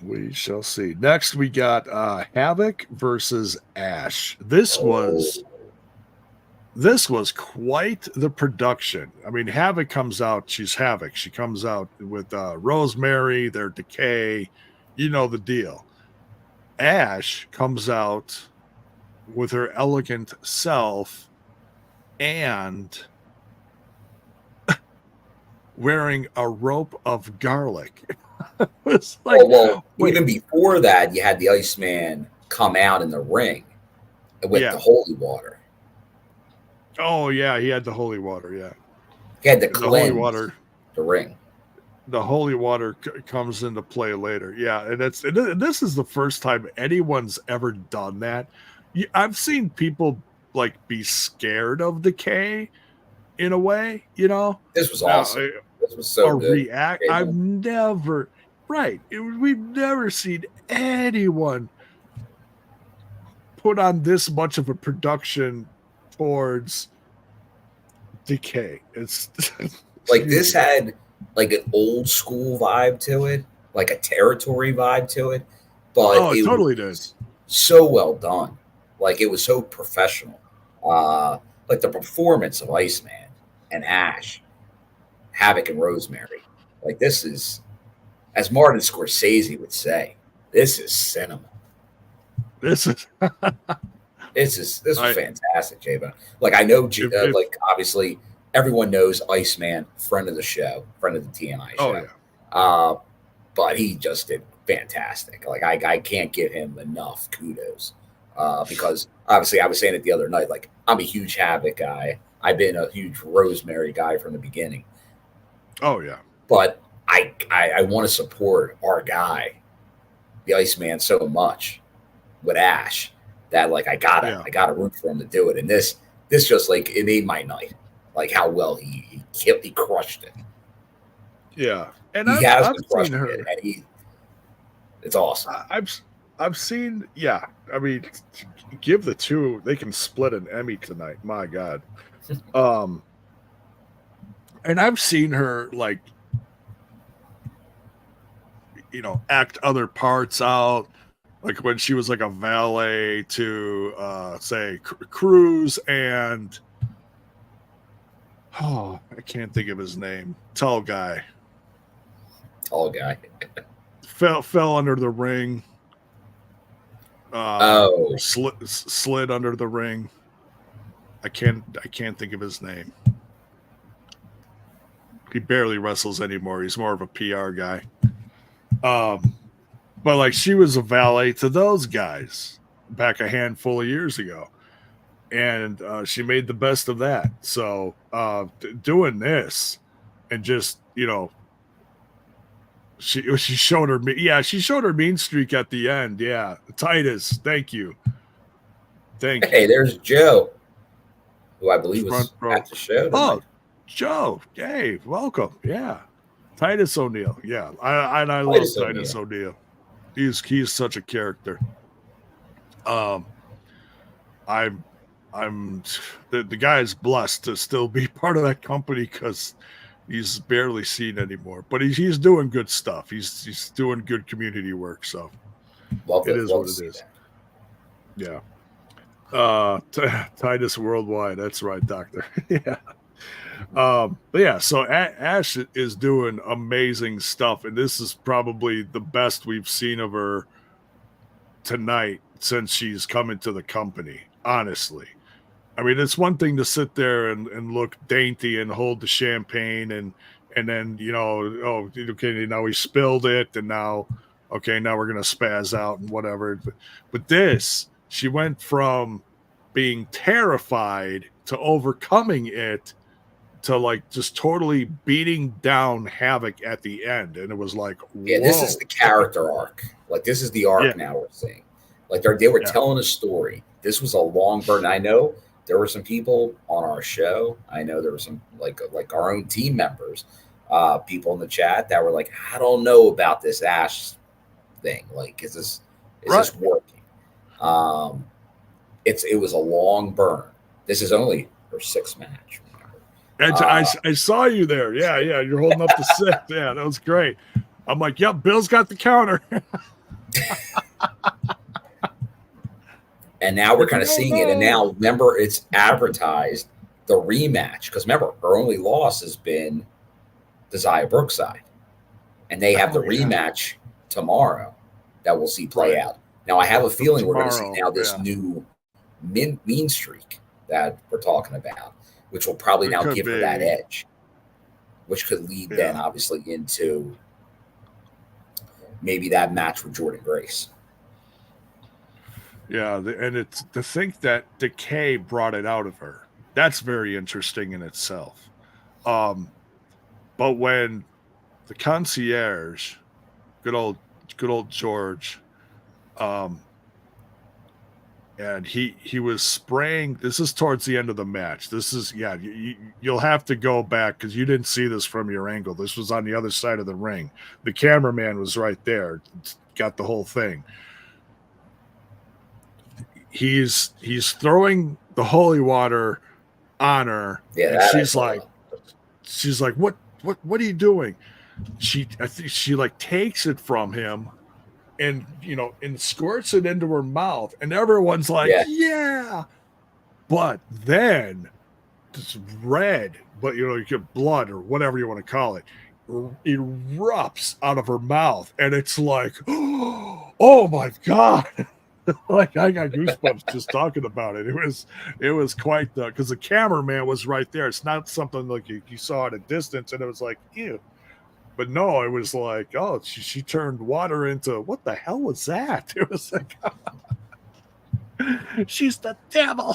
We shall see. Next, we got Havok versus Ash. This was quite the production. I mean, Havok comes out. She's Havok. She comes out with Rosemary, their Decay. You know the deal. Ash comes out with her elegant self and wearing a rope of garlic. It's like, even before that, you had the Iceman come out in the ring with the holy water. Oh yeah, he had the holy water. Yeah, He had to the holy cleanse water. the ring. The holy water comes into play later. Yeah, and this is the first time anyone's ever done that. I've seen people like be scared of Decay in a way, you know. This was awesome. This was so good. React. I've never we've never seen anyone put on this much of a production towards Decay. It's like this had like an old school vibe to it, like a territory vibe to it, but it totally does. So well done. Like it was so professional. Like the performance of Iceman and Ash, Havok and Rosemary. Like this is, as Martin Scorsese would say, this is cinema. This is this was fantastic, J-Bone. Like I know, like obviously everyone knows Iceman, friend of the show, friend of the TNI show. Oh yeah. But he just did fantastic. Like I can't give him enough kudos because obviously I was saying it the other night. Like I'm a huge Havok guy. I've been a huge Rosemary guy from the beginning. Oh yeah. But I want to support our guy, the Iceman, so much with Ash that like I gotta root for him to do it. And this just like it made my night. Like how well he crushed it. Yeah, and I've seen her, and it's awesome. I've seen. Yeah, I mean, give the two. They can split an Emmy tonight. My God. And I've seen her like, you know, act other parts out. Like when she was like a valet to say Cruz and I can't think of his name. Tall guy. Fell under the ring. Slid under the ring. I can't think of his name. He barely wrestles anymore. He's more of a PR guy. But like she was a valet to those guys back a handful of years ago. And she made the best of that. So doing this and just, you know, she showed her she showed her mean streak at the end. Yeah. Titus, thank you. Hey, there's Joe, who I believe was at the show tonight. Oh, Joe. Hey, welcome. Yeah. Titus O'Neil. Yeah. I love Titus O'Neil. He's such a character. I'm the guy's blessed to still be part of that company because he's barely seen anymore. But he's doing good stuff. He's doing good community work. So it is what it is. Yeah. Titus Worldwide. That's right, Doctor. Yeah. But yeah, so Ash is doing amazing stuff, and this is probably the best we've seen of her tonight since she's come into the company, honestly. I mean, it's one thing to sit there and look dainty and hold the champagne and then, you know, oh, okay, now we spilled it, and now we're going to spaz out and whatever. But this, she went from being terrified to overcoming it to like just totally beating down Havok at the end. And it was like, yeah, this is the character arc. Like this is the arc now we're seeing. Like they were telling a story. This was a long burn. I know there were some people on our show. I know there were some like our own team members, people in the chat that were like, I don't know about this Ash thing. Like, is this working? It was a long burn. This is only her 6th match. Remember? I saw you there. Yeah, you're holding up the 6th. Yeah, that was great. I'm like, yep, Bill's got the counter. And now we're kind of seeing it. And now, remember, it's advertised the rematch. Because remember, her only loss has been Desire Brookside. And they have the rematch tomorrow that we'll see play out. Now, I have a feeling we're going to see now this new mean streak that we're talking about, which will probably now give her that edge, which could lead then, obviously, into maybe that match with Jordynne Grace. Yeah, and it's to think that Decay brought it out of her. That's very interesting in itself. But when the concierge, good old George, and he was spraying. This is towards the end of the match. This is you'll have to go back because you didn't see this from your angle. This was on the other side of the ring. The cameraman was right there, got the whole thing. He's throwing the holy water on her. Yeah, and she's like, what are you doing? I think she like takes it from him and and squirts it into her mouth, and everyone's like, yeah. But then this red, but you get blood or whatever you want to call it, erupts out of her mouth, and it's like, oh my God. Like I got goosebumps just talking about it. It was quite because the cameraman was right there. It's not something like you saw at a distance and it was like, ew. But no, it was like, oh, she turned water into what the hell was that? It was like, she's the devil.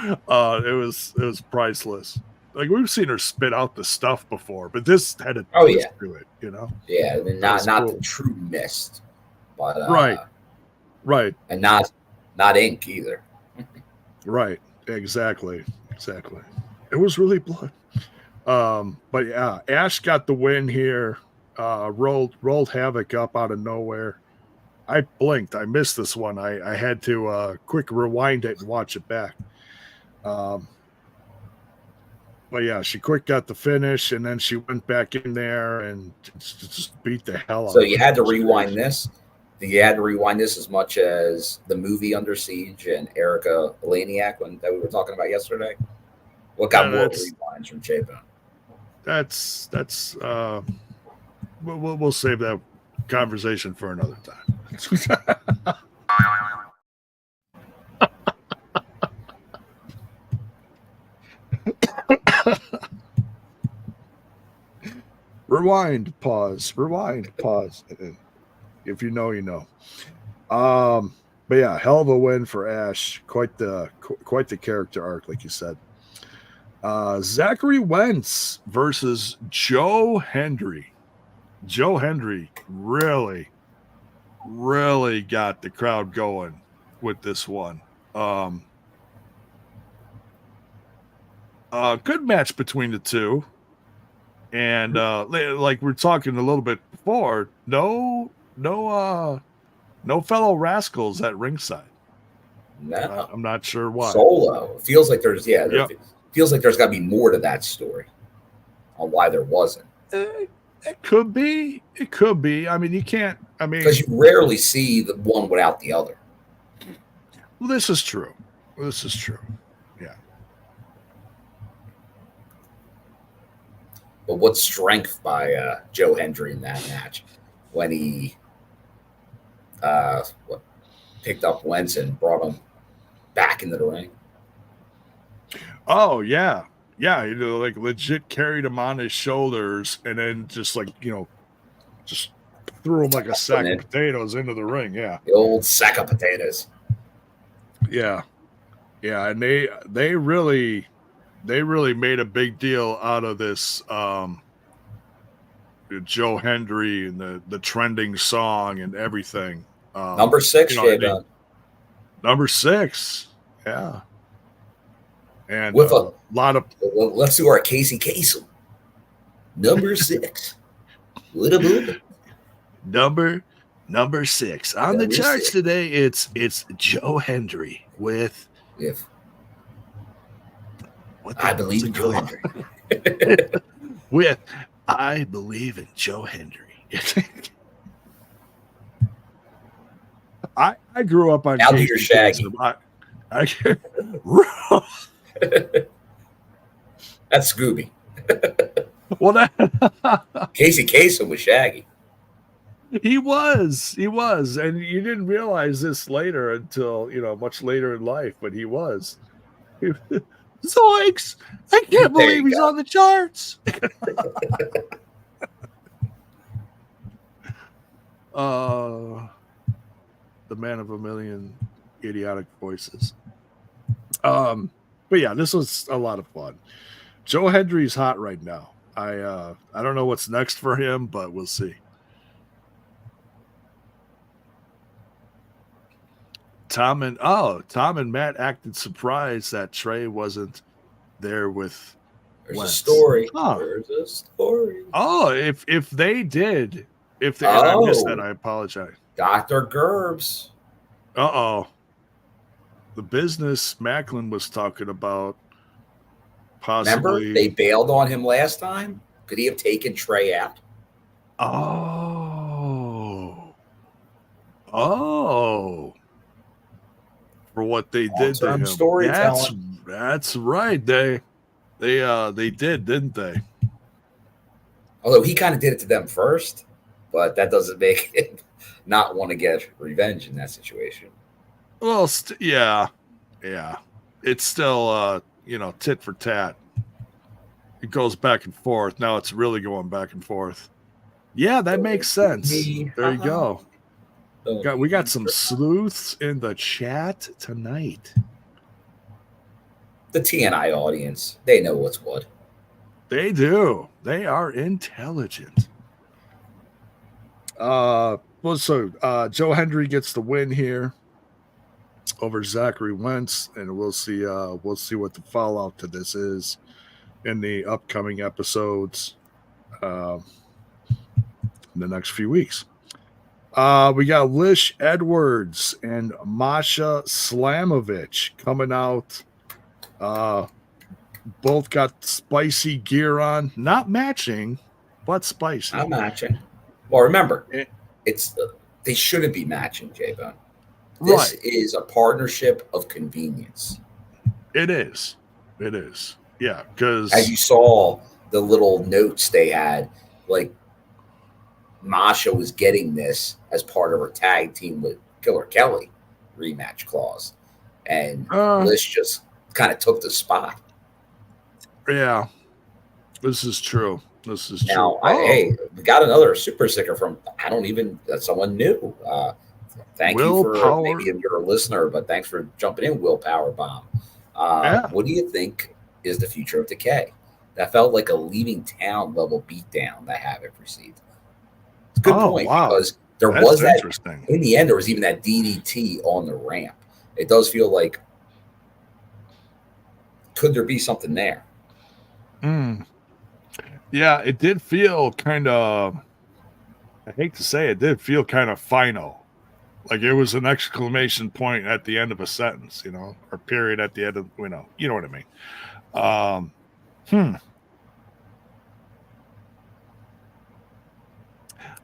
It was priceless. Like we've seen her spit out the stuff before, but this had a twist to it, Yeah, I mean, not the true mist, but right, and not ink either. Right, exactly. It was really blood. But yeah, Ash got the win here. Rolled Havok up out of nowhere. I blinked. I missed this one. I had to quick rewind it and watch it back. But yeah, she quick got the finish, and then she went back in there and just beat the hell out of her. So you had to rewind this. You had to rewind this as much as the movie Under Siege and Erica Laniak that we were talking about yesterday. What got more rewinds from J-Bone? That's we'll save that conversation for another time. Rewind, pause. If you know, you know. But yeah, hell of a win for Ash. Quite the character arc, like you said. Zachary Wentz versus Joe Hendry. Joe Hendry really got the crowd going with this one. Good match between the two. And like we're talking a little bit before, no fellow rascals at ringside. No. I'm not sure why. Solo. It feels like there's feels like there's got to be more to that story on why there wasn't. It could be. I mean, you can't. I mean, because you rarely see the one without the other. Well, this is true. Yeah. But what strength by Joe Hendry in that match when he picked up Wentz and brought him back into the ring. Oh yeah, like legit carried him on his shoulders and then just just threw him like a sack of potatoes into the ring. Yeah, the old sack of potatoes. Yeah, and they really made a big deal out of this Joe Hendry and the trending song and everything. Number 6, J-Bone. Number 6, yeah. And With a lot of let's do our Casey Kasem. Number 6. What a move. number 6 on the Number charts 6. today. It's Joe Hendry with I believe in Joe Hendry. with I believe in Joe Hendry. I grew up on Now do Casey your Shaggy. That's Scooby. Well, Casey Kasem was Shaggy. he was, and you didn't realize this later until much later in life, but he was. Zoinks! I can't There believe you he's go. on the charts. The man of a million idiotic voices. But yeah, this was a lot of fun. Joe Hendry's hot right now. I don't know what's next for him, but we'll see. Tom and Matt acted surprised that Trey wasn't there with There's Wentz. a story. Huh. There's a story. Oh, if they did, and I missed that, I apologize. Dr. Gerbs. The business Maclin was talking about possibly. Remember, they bailed on him last time? Could he have taken Trey out? Oh. For what they did to Long-term him. storytelling. That's right. They did, didn't they? Although he kind of did it to them first, but that doesn't make him not want to get revenge in that situation. Well, yeah. It's still, tit for tat. It goes back and forth. Now it's really going back and forth. Yeah, that makes sense. There you go. We got some sleuths in the chat tonight. The TNI audience, they know what's what. They do. They are intelligent. Joe Hendry gets the win here over Zachary Wentz, and we'll see what the fallout to this is in the upcoming episodes in the next few weeks. We got Lish Edwards and Masha Slamovich coming out. Both got spicy gear on, not matching, but spicy. Not matching. Well, remember, they shouldn't be matching, J-Bone. This is a partnership of convenience. It is. Yeah, because as you saw the little notes they had, like Masha was getting this as part of her tag team with Killer Kelly rematch clause, and Lish just kind of took the spot. Yeah, this is true. Now, hey, we got another super sticker from someone new. Thank you for maybe you're a listener, but thanks for jumping in, Willpower Bomb. What do you think is the future of Decay? That felt like a leaving town level beatdown that Havok received. It's a good point because there was that. Interesting. In the end, there was even that DDT on the ramp. It does feel like could there be something there? Yeah, it did feel kind of. I hate to say it, did feel kind of final. Like it was an exclamation point at the end of a sentence, or period at the end of, you know what I mean?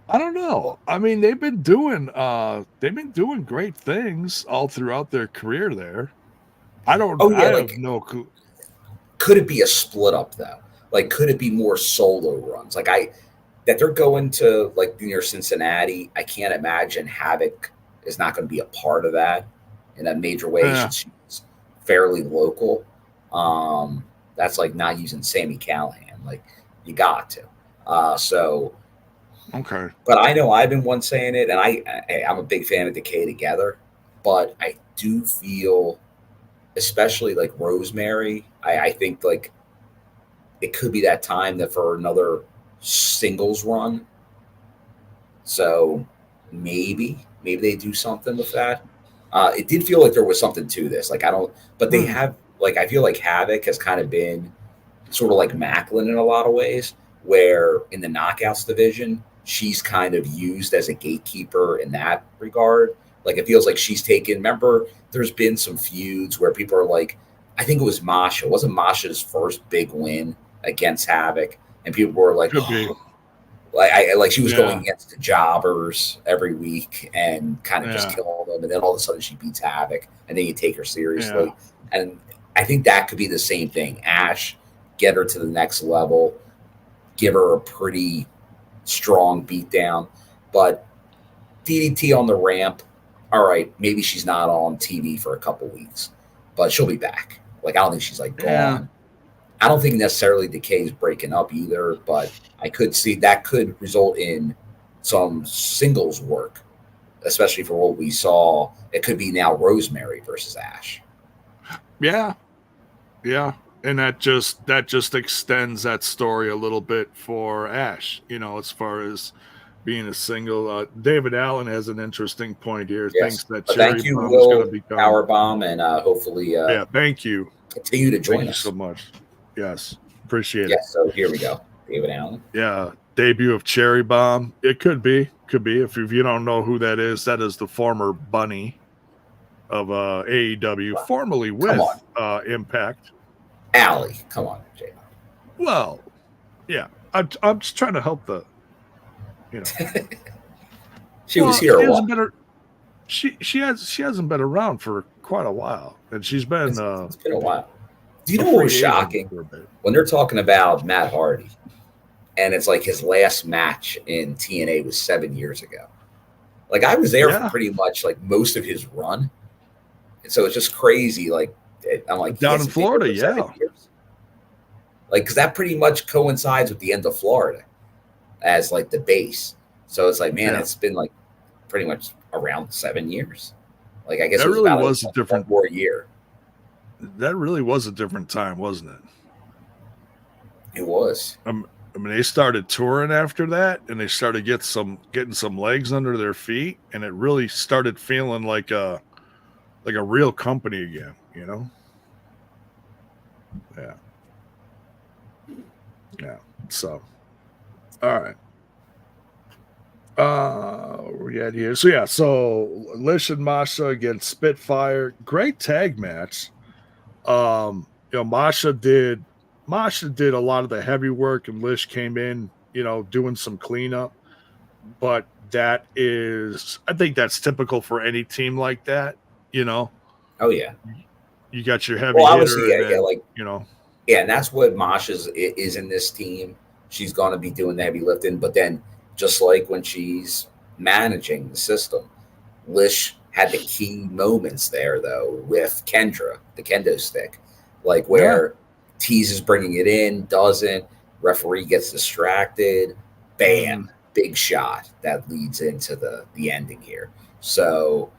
I don't know. I mean, they've been doing great things all throughout their career there. I have no clue. Could it be a split up though? Like, could it be more solo runs? Like that they're going to like near Cincinnati. I can't imagine Havok is not going to be a part of that in a major way. Since she's fairly local. That's like not using Sami Callihan. Like you got to. Okay. But I know I've been one saying it, and I'm a big fan of Decay together. But do feel, especially like Rosemary, I think like it could be that time that for another singles run. So maybe they do something with that. It did feel like there was something to this. Like but they have like I feel like Havok has kind of been sort of like Maclin in a lot of ways, where in the knockouts division she's kind of used as a gatekeeper in that regard. Like it feels like she's taken. Remember, there's been some feuds where people are like, I think it was Masha. Wasn't Masha's first big win against Havok, and people were like, Could be. like she was going against the jobbers every week and kind of just killing them, and then all of a sudden she beats Havok, and then you take her seriously. And I think that could be the same thing. Ash, get her to the next level, give her a pretty strong beatdown, but DDT on the ramp. All right, maybe she's not on TV for a couple weeks, but she'll be back. Like I don't think she's like gone. Yeah. I don't think necessarily Decay's breaking up either, but I could see that could result in some singles work, especially for what we saw. It could be now Rosemary versus Ash. Yeah. And that just extends that story a little bit for Ash, as far as being a single. David Allen has an interesting point here. Yes. Thinks that Thank you, Bomb is Will going to become Powerbomb, and hopefully thank you. Continue to join Thank us. you so much. Yes. Appreciate it. Yes, so here we go. David Allen. Yeah. Debut of Cherry Bomb. It could be. If you don't know who that is the former bunny of AEW, formerly with Impact. Allie, come on, Jay. Well, yeah. I'm just trying to help the She was here a while. She hasn't been around for quite a while, and she's been. It's been a while. Do you know what was shocking when they're talking about Matt Hardy, and it's like his last match in TNA was 7 years ago. Like I was there for pretty much like most of his run, and so it's just crazy. Like I'm like down in Florida, like because that pretty much coincides with the end of Florida as like the base. So it's like, man, it's been like pretty much around 7 years. Like I guess that it was really about was a different more year. That really was a different time, wasn't it? It was. I mean, they started touring after that, and they started getting some legs under their feet, and it really started feeling like a real company again. Yeah. So, all right. Where we at here? So Alisha and Masha against Spitfire. Great tag match. Masha did a lot of the heavy work, and Lish came in, doing some cleanup. But I think that's typical for any team like that. Oh yeah. You got your heavy hitter. Yeah, and that's what Masha's is in this team. She's going to be doing the heavy lifting, but then just like when she's managing the system, Lish had the key moments there, though, with Kendra, the kendo stick, like where Tease is bringing it in, doesn't, referee gets distracted, bam, big shot that leads into the ending here. So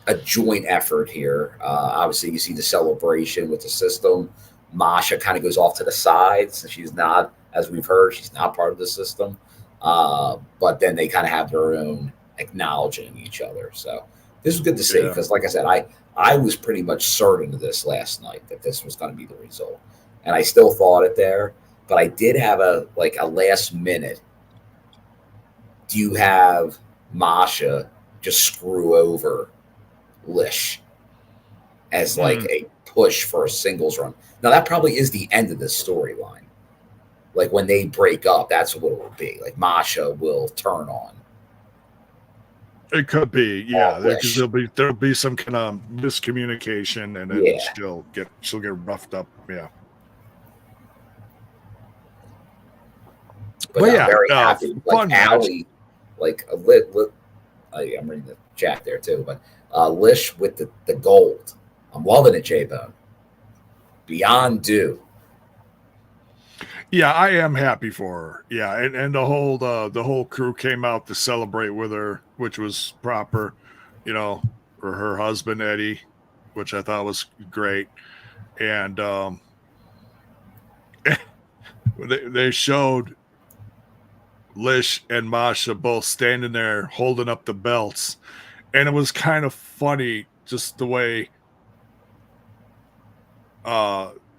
a joint effort here. Obviously, you see the celebration with the system. Masha kind of goes off to the side, so she's not, as we've heard, she's not part of the system. But then they kind of have their own acknowledging each other. So this was good to see because, like I said, I was pretty much certain of this last night that this was going to be the result, and I still thought it there. But I did have a last minute. Do you have Masha just screw over Lish as like a push for a singles run? Now that probably is the end of this storyline. Like when they break up, that's what it will be. Like Masha will turn on. It could be, there'll be some kind of miscommunication, and then she'll get roughed up. Yeah. But I'm very happy. Like Allie, I'm reading the chat there too. But Lish with the gold, I'm loving it, J-Bone. Beyond due. Yeah, I am happy for her. Yeah, and the whole crew came out to celebrate with her, which was proper. her husband Eddie, which I thought was great, and they showed Lish and Masha both standing there holding up the belts, and it was kind of funny just the way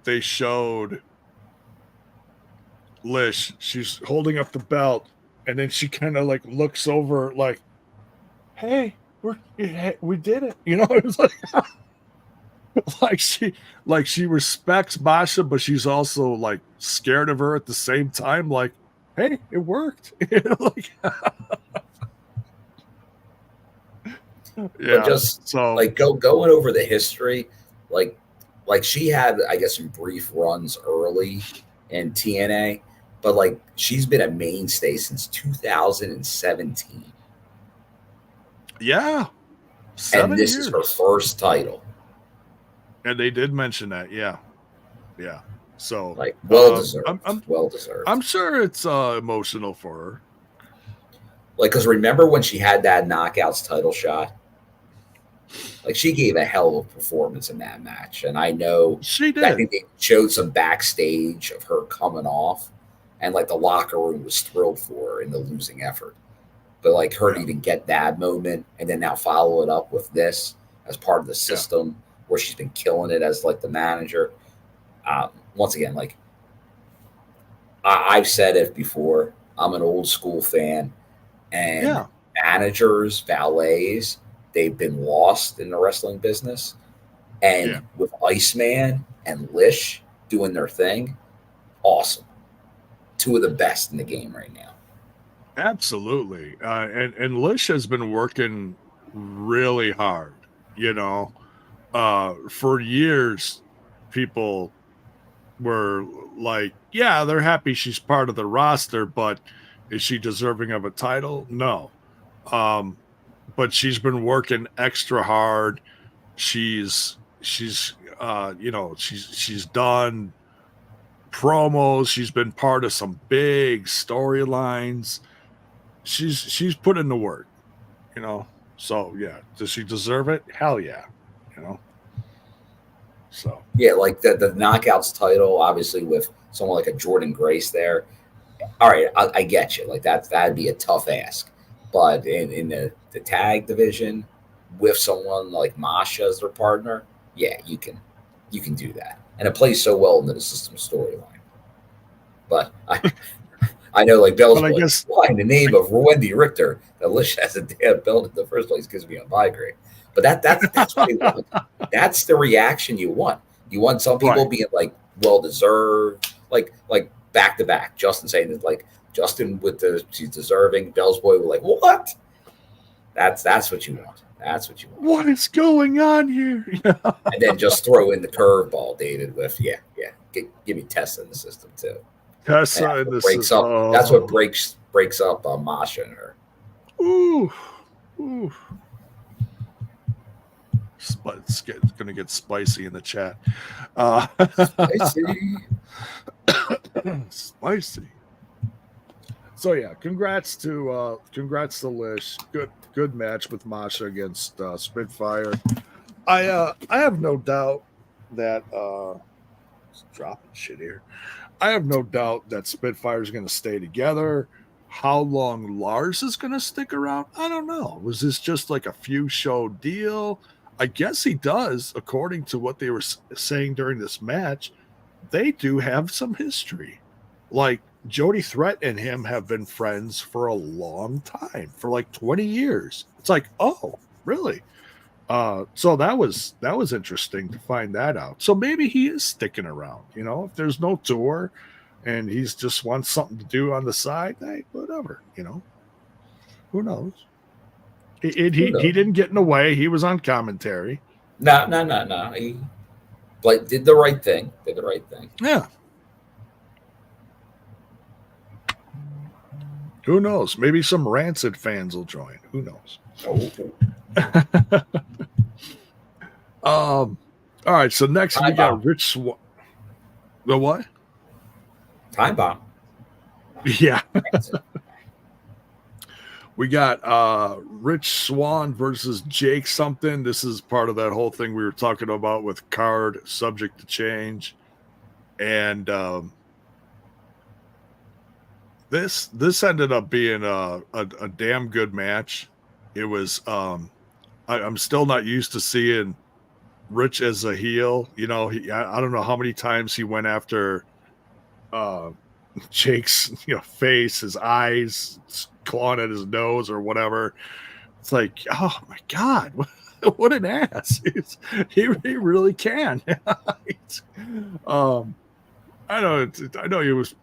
they showed Lish. She's holding up the belt, and then she kind of like looks over like, hey, we did it, you know. It was like she respects Masha, but she's also like scared of her at the same time, like, hey, it worked. Like, yeah, but just so like going over the history, like she had, I guess, some brief runs early in TNA, but like she's been a mainstay since 2017. yeah, And this years. is her first title. And they did mention that, yeah. So Like, well deserved. Well deserved. I'm sure it's emotional for her. Like, because remember when she had that knockouts title shot? Like, she gave a hell of a performance in that match. And I know She did. I think they showed some backstage of her coming off, and like the locker room was thrilled for her in the losing effort. But like her to even get that moment and then now follow it up with this as part of the system where she's been killing it as like the manager. Once again, like I've said it before, I'm an old school fan, and managers, valets, they've been lost in the wrestling business. And with Iceman and Lish doing their thing, awesome. Two of the best in the game right now. Absolutely. And Lish has been working really hard, you know. For years, people were like, yeah, they're happy she's part of the roster, but is she deserving of a title? No. But she's been working extra hard. She's you know, she's done promos. She's been part of some big storylines. She's put in the work, you know. So yeah, does she deserve it? Hell yeah, you know. So yeah, like the knockouts title, obviously with someone like a Jordynne Grace there. All right, I get you. Like that'd be a tough ask, but in the tag division with someone like Masha as their partner, yeah, you can do that, and it plays so well into the system storyline. But I know, like Bell's But I like, guess- why in the name of Wendy Richter that Lish has a damn belt in the first place gives me a migraine. But that's what they want. That's the reaction you want. You want some people being like, well deserved, like back to back. Justin saying that, like Justin she's deserving. Bell's boy was like, what? That's what you want. That's what you want. What is going on here? And then just throw in the curveball, David, with give me Tessa in the system too. Tessa in the system. That's what breaks up Masha and her. Ooh. It's going to get spicy in the chat. Spicy. So yeah, congrats to Lish. Good match with Masha against Spitfire. I have no doubt that dropping shit here. I have no doubt that Spitfire is going to stay together. How long Lars is going to stick around, I don't know. Was this just like a few show deal? I guess he does, according to what they were saying during this match. They do have some history. Like Jody Threat and him have been friends for a long time, for like 20 years. It's like, oh, really? So that was interesting to find that out. So maybe he is sticking around, you know, if there's no tour and he's just wants something to do on the side, hey, whatever, you know, who knows? He didn't get in the way. He was on commentary. No. He did the right thing. Yeah. Who knows? Maybe some Rancid fans will join. Who knows? All right. So next we got Rich Swan. The what? Time bomb. Yeah. We got Rich Swann versus Jake something. This is part of that whole thing we were talking about with card subject to change. And this ended up being a damn good match. It was I'm still not used to seeing Rich as a heel. You know, I don't know how many times he went after Jake's face, his eyes, clawing at his nose or whatever. It's like, oh my god, what an ass! He really can. I know he was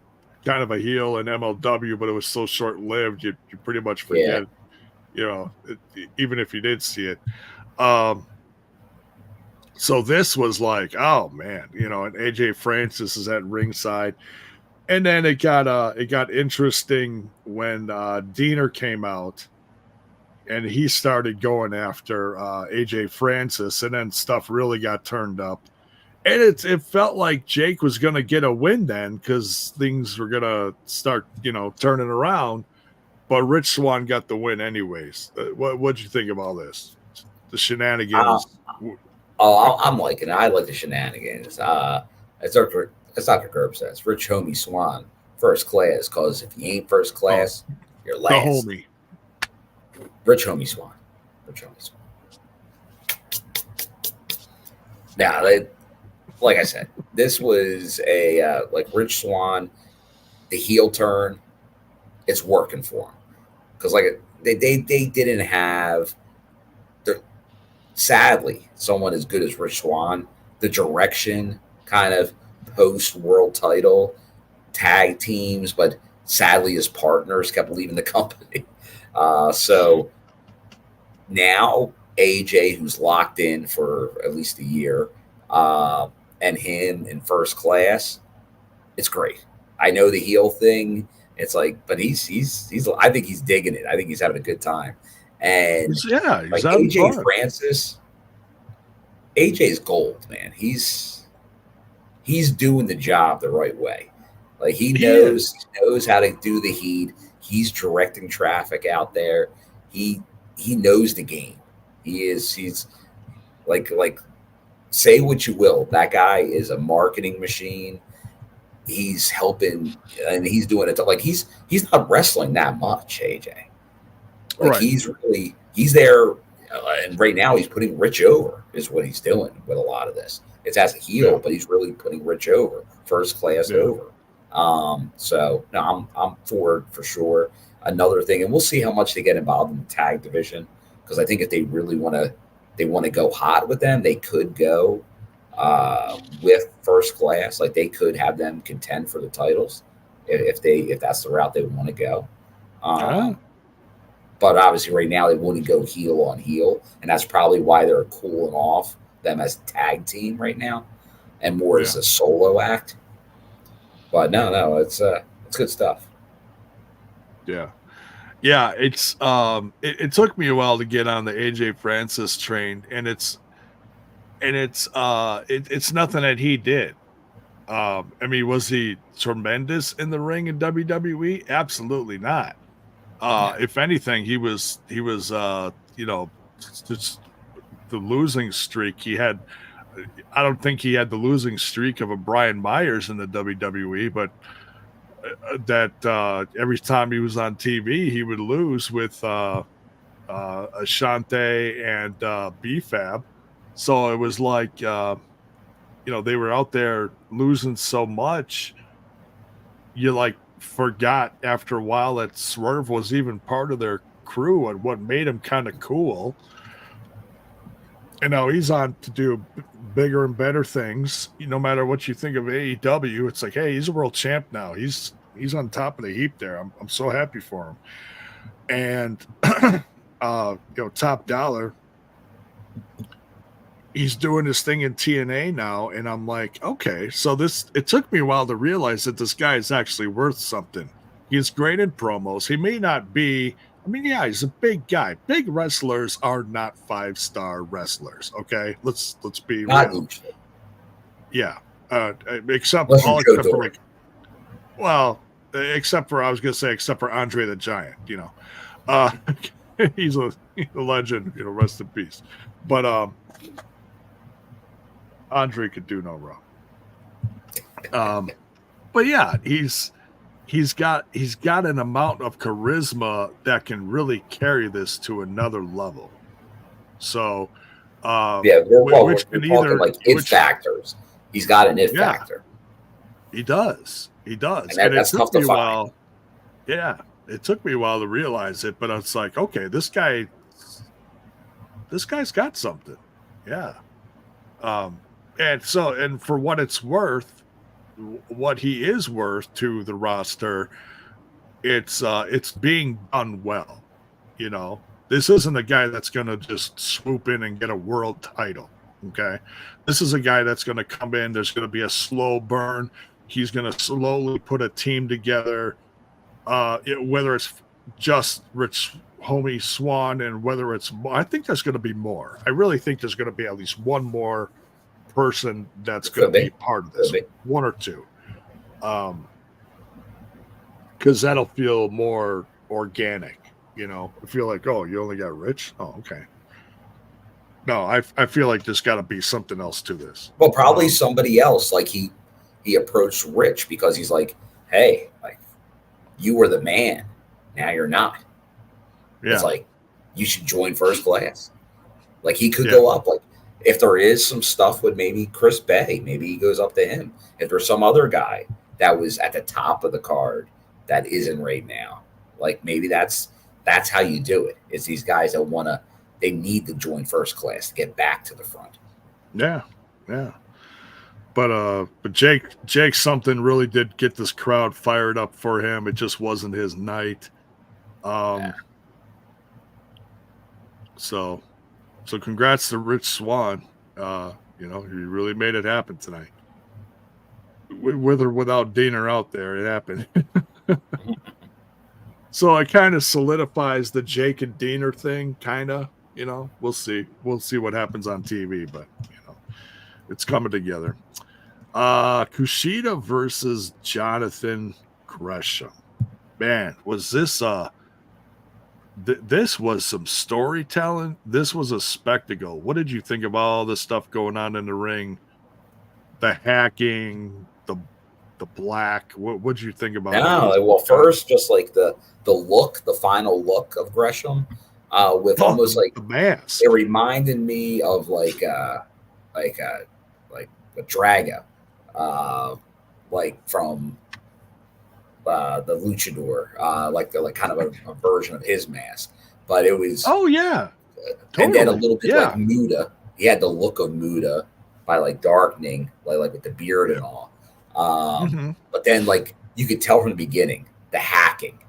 kind of a heel in MLW, but it was so short lived. You pretty much forget, even if you did see it. So this was like, oh man, and AJ Francis is at ringside. And then it got interesting when Diener came out and he started going after AJ Francis, and then stuff really got turned up. And it felt like Jake was going to get a win then because things were going to start, turning around. But Rich Swann got the win anyways. What'd you think of all this? The shenanigans? I'm liking it. I like the shenanigans. As Dr. Gerb says, Rich Homie Swann, first class, because if you ain't first class, you're last. The homie. Rich Homie Swann. Now, like I said, this was a Rich Swann, the heel turn. It's working for him because they didn't have, sadly, someone as good as Rich Swann. The direction kind of post world title tag teams, but sadly his partners kept leaving the company. So now AJ, who's locked in for at least a year, and him in first class, it's great. I know the heel thing. It's like, but he's I think he's digging it. I think he's having a good time. And he's AJ Francis, AJ's gold, man. He's doing the job the right way. Like he knows how to do the heat. He's directing traffic out there. He knows the game. He's like say what you will. That guy is a marketing machine. He's helping and he's doing it like he's not wrestling that much, AJ. Like right. He's there and right now he's putting Rich over is what he's doing with a lot of this. It's as a heel, but he's really putting Rich over, first class over. So no, I'm for sure. Another thing, and we'll see how much they get involved in the tag division because I think if they really want to go hot with them, they could go with first class. Like they could have them contend for the titles if that's the route they want to go. But obviously, right now they wouldn't go heel on heel, and that's probably why they're cooling off them as a tag team right now, and more as a solo act. But no, it's good stuff. Yeah. It's it took me a while to get on the AJ Francis train, and it's nothing that he did. I mean, was he tremendous in the ring in WWE? Absolutely not. If anything, he was just the losing streak he had. I don't think he had the losing streak of a Brian Myers in the WWE, but that every time he was on TV, he would lose with Ashante and BFAB. So it was like, they were out there losing so much, you like forgot after a while that Swerve was even part of their crew and what made him kind of cool. And now he's on to do bigger and better things. No matter what you think of AEW, it's like, hey, he's a world champ now. He's on top of the heap there. I'm so happy for him. And Top Dollar, he's doing this thing in TNA now, and I'm like, okay, so it took me a while to realize that this guy is actually worth something. He's great in promos. He may not be. I mean, yeah, he's a big guy. Big wrestlers are not 5-star wrestlers. Okay, let's be not real. usually. Yeah, except for except for I was gonna say except for Andre the Giant. Uh, he's a legend, rest in peace. But Andre could do no wrong. But yeah, he's got an amount of charisma that can really carry this to another level. So we're talking like it factors. He's got an it factor. He does. And that's tough to find. It took me a while to realize it, but it's like, okay, this guy's got something. Yeah. And for what it's worth, what he is worth to the roster, it's being done well. This isn't a guy that's going to just swoop in and get a world title. Okay. This is a guy that's going to come in. There's going to be a slow burn. He's going to slowly put a team together. Whether it's just Rich Homie Swan and whether it's, I think there's going to be more. I really think there's going to be at least one more person that's going to be part of this, one or two, because that'll feel more organic. I feel like, oh, you only got Rich. Oh, okay. No, I feel like there's got to be something else to this. Well, probably somebody else. Like he approached Rich because he's like, hey, like, you were the man. Now you're not. Yeah. It's like, you should join First Class. Like, he could go up. Like, if there is some stuff with maybe Chris Bay, maybe he goes up to him. If there's some other guy that was at the top of the card that isn't right now, like, maybe that's how you do it. It's these guys that they need to join First Class to get back to the front. Yeah. But Jake something really did get this crowd fired up for him. It just wasn't his night. So congrats to Rich Swan. He really made it happen tonight. With or without Diener out there, it happened. So it kind of solidifies the Jake and Diener thing, kind of. We'll see. We'll see what happens on TV, but it's coming together. Kushida versus Jonathan Gresham. Man, was this this was some storytelling. This was a spectacle. What did you think of all the stuff going on in the ring? The hacking, the black. What did you think about that? Well, first, just like the look, the final look of Gresham, with almost like the mask. It reminded me of like a Drago, like from the Luchador, like kind of a version of his mask, but it was totally. And then a little bit like Muda. He had the look of Muda by like darkening, like with the beard and all. But then like you could tell from the beginning the hacking,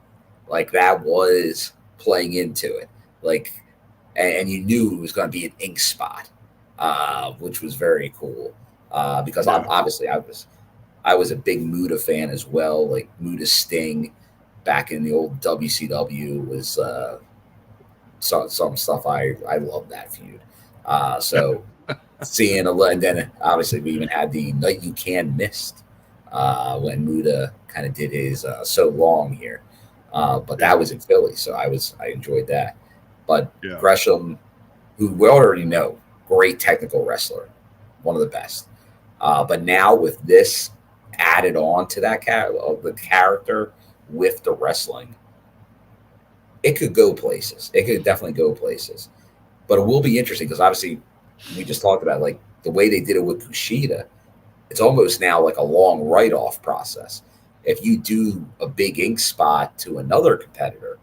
like that was playing into it, like, and you knew it was going to be an ink spot, which was very cool. Because I was a big Muda fan as well. Like Muda Sting back in the old WCW was some stuff I love that feud. So seeing and then obviously we even had the Night You Can Mist when Muda kind of did his So Long here, but that was in Philly, so I enjoyed that. But Gresham, who we already know, great technical wrestler, one of the best. But now with this added on to that the character with the wrestling, it could go places. It could definitely go places. But it will be interesting because obviously we just talked about like the way they did it with Kushida. It's almost now like a long write-off process. If you do a big ink spot to another competitor,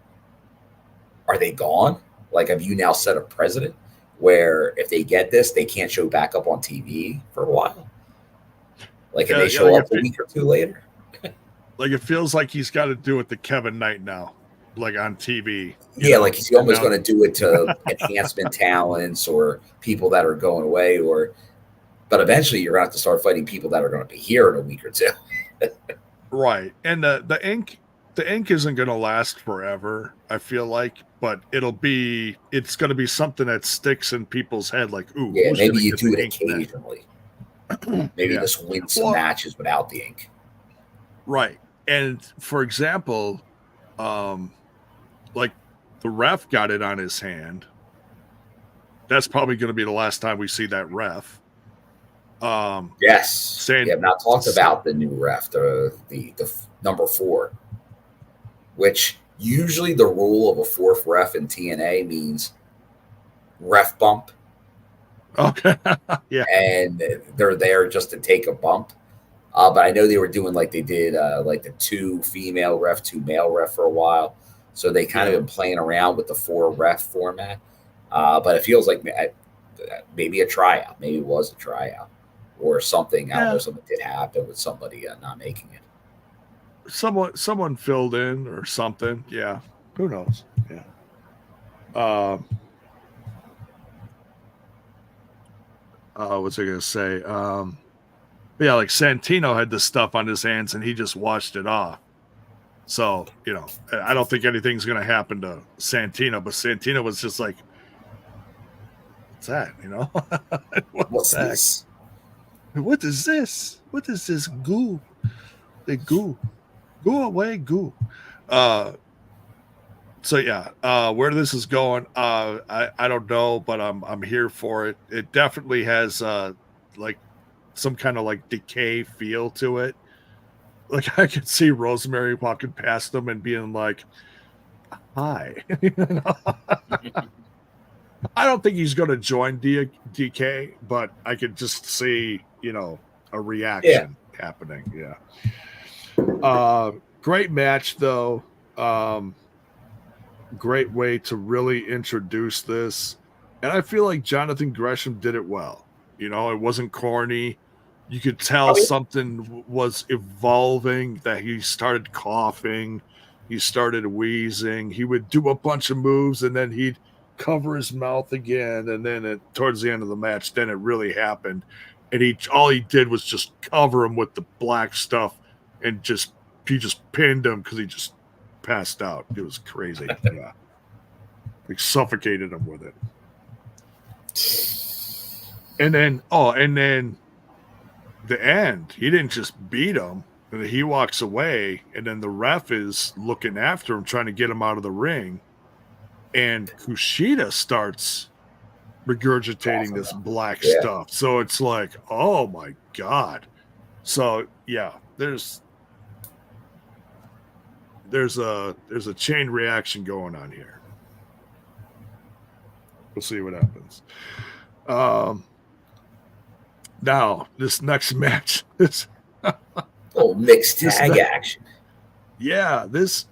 are they gone? Like, have you now set a precedent where if they get this, they can't show back up on TV for a while? Like, can they show up a week or two later? Like, it feels like he's got to do it to Kevin Knight now, like on TV. Yeah, like he's almost going to do it to enhancement talents or people that are going away. But eventually you're going to have to start fighting people that are going to be here in a week or two. Right. And the ink isn't going to last forever, I feel like, but it's going to be something that sticks in people's head. Like, ooh, yeah, maybe you do it occasionally. Maybe just win some matches without the ink. Right. And for example, like The ref got it on his hand. That's probably going to be the last time we see that ref. Yes. We have not talked about the new ref, the number 4, which usually the rule of a 4th ref in TNA means ref bump. Okay. Yeah. And they're there just to take a bump. But I know they were doing like they did like the 2 female ref, 2 male ref for a while. So they kind of been playing around with the 4 ref format. But it feels like maybe a tryout. Maybe it was a tryout or something. I don't know, something did happen with somebody not making it. Someone filled in or something. Yeah. Who knows? Yeah. What's I going to say? Yeah, like Santino had this stuff on his hands and he just washed it off. So, you know, I don't think anything's going to happen to Santino, but Santino was just like, what's that? You know? What's this? What is this? What is this goo? The goo. Go away, goo. So yeah, where this is going, I don't know, but I'm here for it. It definitely has like some kind of like decay feel to it. Like I could see Rosemary walking past them and being like, "Hi." I don't think he's going to join DK, but I could just see, you know, a reaction happening. Yeah. Great match though. Great way to really introduce this. And I feel like Jonathan Gresham did it well. You know, it wasn't corny. You could tell something was evolving, that he started coughing. He started wheezing. He would do a bunch of moves and then he'd cover his mouth again. And then towards the end of the match, then it really happened. And all he did was just cover him with the black stuff and he just pinned him because he just passed out. It was crazy. Yeah. Like suffocated him with it. And then the end, he didn't just beat him. He walks away, and then the ref is looking after him, trying to get him out of the ring. And KUSHIDA starts regurgitating this black stuff. So it's like, oh my God. So yeah, there's a chain reaction going on here. We'll see what happens. Now this next match, mixed tag action. Yeah, this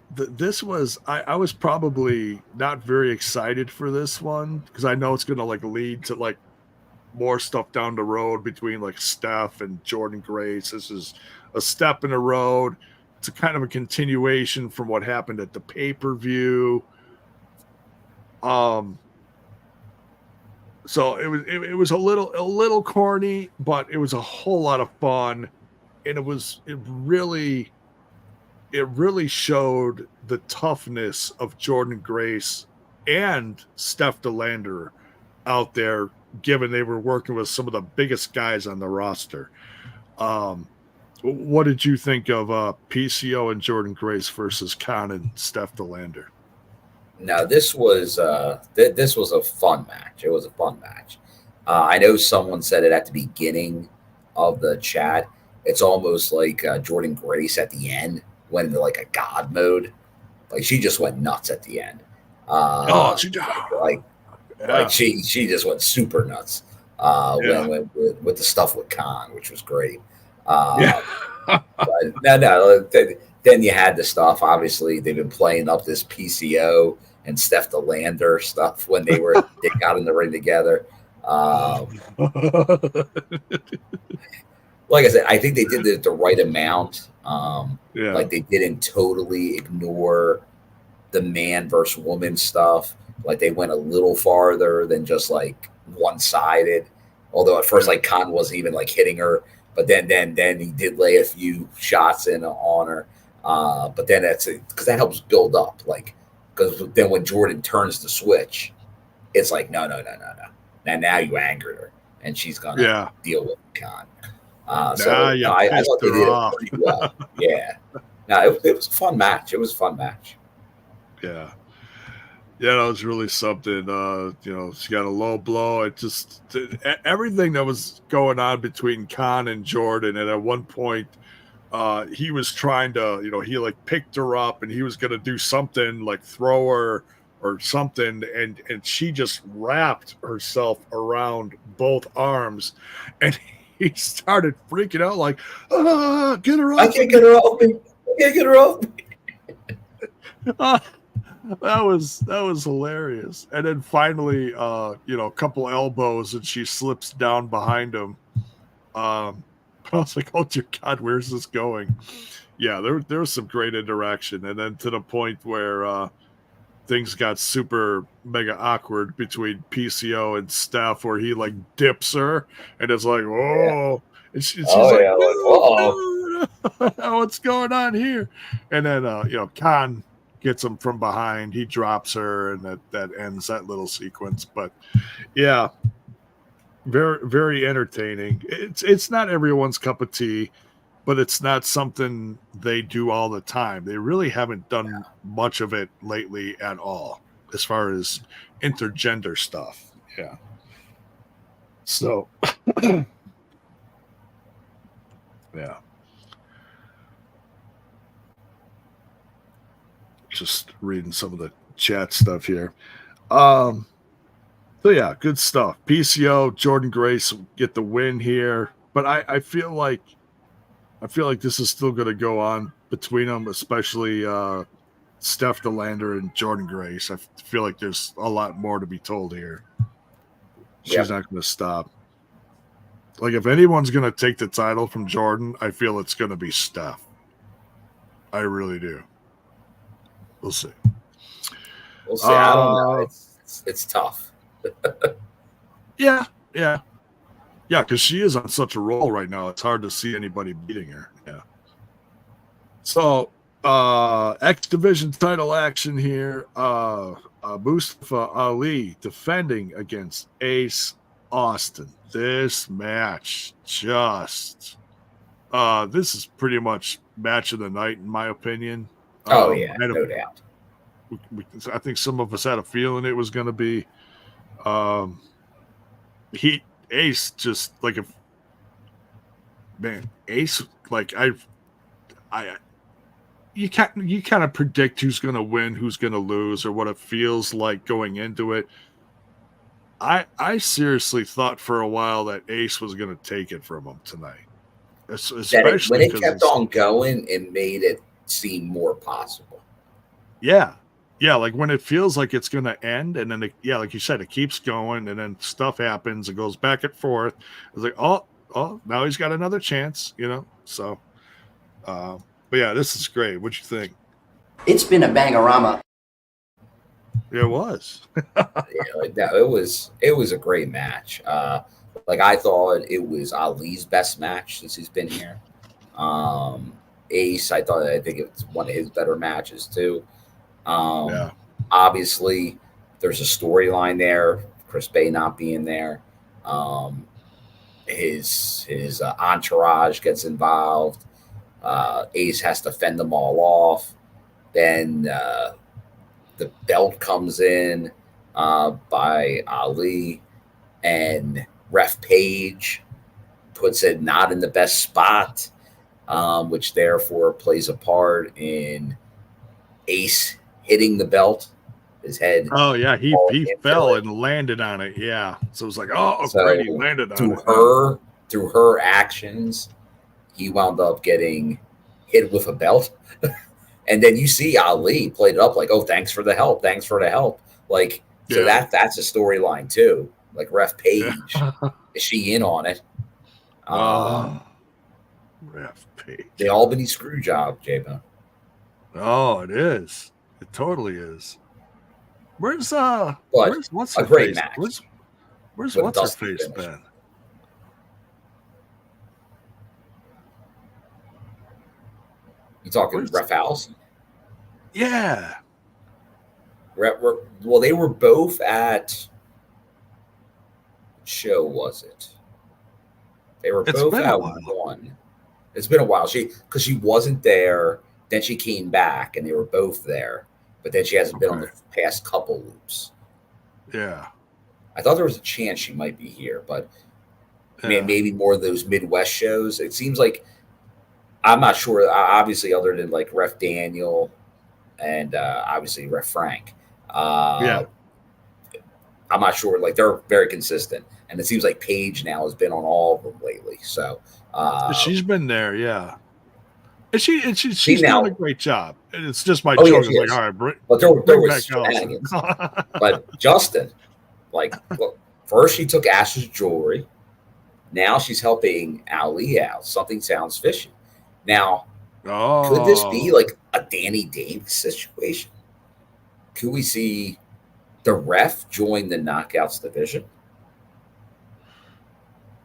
was I was probably not very excited for this one because I know it's gonna like lead to like more stuff down the road between like Steph and Jordynne Grace. This is a step in the road. It's a kind of a continuation from what happened at the pay-per-view. So it was a little corny, but it was a whole lot of fun, and it really showed the toughness of Jordynne Grace and Steph DeLander out there, given they were working with some of the biggest guys on the roster. What did you think of PCO and Jordynne Grace versus Khan and Steph DeLander? No, this was a fun match. It was a fun match. I know someone said it at the beginning of the chat. It's almost like Jordynne Grace at the end went into like a god mode. Like she just went nuts at the end. She just went super nuts. With the stuff with Khan, which was great. Then you had the stuff. Obviously, they've been playing up this PCO and Steph DeLander stuff when they got in the ring together. Like I said, I think they did the right amount. Like they didn't totally ignore the man versus woman stuff. Like they went a little farther than just like one-sided. Although at first, like Khan wasn't even like hitting her, but then he did lay a few shots in on her. But then that's because that helps build up. Like because then when Jordynne turns the switch, it's like no. Now you angered her, and she's gonna deal with Khan. I thought they did it pretty well. Yeah. No, it was a fun match. It was a fun match. Yeah. Yeah, that was really something. She got a low blow. It just everything that was going on between Khan and Jordynne, and at one point, he was trying to, he like picked her up and he was gonna do something like throw her or something, and she just wrapped herself around both arms, and he started freaking out like, get her off! I can't get her off me. I can't get her off me. That was hilarious. And then finally, a couple elbows and she slips down behind him. I was like, oh dear God, where's this going? Yeah, there was some great interaction. And then to the point where things got super mega awkward between PCO and Steph, where he like dips her and it's like, whoa. And she's like, no, what's going on here? And then Khan gets him from behind, he drops her, and that ends that little sequence. But yeah, very, very entertaining. It's not everyone's cup of tea, but it's not something they do all the time. They really haven't done much of it lately at all, as far as intergender stuff. Yeah. So yeah. Just reading some of the chat stuff here. So yeah, good stuff. PCO, Jordynne Grace get the win here, but I feel like this is still going to go on between them, especially Steph DeLander and Jordynne Grace. I feel like there's a lot more to be told here. She's not going to stop. Like, if anyone's going to take the title from Jordynne, I feel it's going to be Steph. I really do. We'll see. We'll see. I don't know. It's tough. Yeah. Because she is on such a roll right now. It's hard to see anybody beating her. Yeah. So, X-Division title action here. Mustafa Ali defending against Ace Austin. This match this is pretty much match of the night, in my opinion. No doubt. I think some of us had a feeling it was going to be. Ace just like Ace, like you kind of predict who's going to win, who's going to lose, or what it feels like going into it. I seriously thought for a while that Ace was going to take it from him tonight. Especially when it kept on going, it made it seem more possible. Yeah, like when it feels like it's going to end, and then like you said, it keeps going, and then stuff happens, it goes back and forth. It's like, oh, now he's got another chance, So, but yeah, this is great. What'd you think? It's been a bangorama. It was. It was a great match. Like, I thought it was Ali's best match since he's been here. Ace, I think it's one of his better matches too. Obviously, there's a storyline there. Chris Bay not being there. His entourage gets involved. Ace has to fend them all off. Then the belt comes in by Ali, and Ref Page puts it not in the best spot, which therefore plays a part in Ace hitting the belt. His head. Oh yeah, he fell and landed on it. Yeah, so it was like, great, he landed on it. Through her actions, he wound up getting hit with a belt. And then you see Ali played it up like, thanks for the help. Like, so that's a storyline too. Like, Ref Page, is she in on it? Ref Page. The Albany screw job, J-Bone. Oh, it is. It totally is. Where's what's a her great face? match. Where's what's her face been? You talking Ref House? Yeah. Well, they were both at. What show was it? They were both at one. It's been a while. Because she wasn't there, then she came back, and they were both there. but then she hasn't been on the past couple loops. Yeah. I thought there was a chance she might be here, but maybe more of those Midwest shows. It seems like, I'm not sure, obviously, other than like Ref Daniel and obviously Ref Frank. I'm not sure. Like, they're very consistent. And it seems like Paige now has been on all of them lately. So she's been there, yeah. And she's doing a great job. And it's just my joke. Yeah, It's like, all right, but there was back shenanigans. But Justin, like, look, first she took Ash's jewelry. Now she's helping Ali out. Something sounds fishy. Now, could this be like a Danny Davis situation? Could we see the ref join the Knockouts division?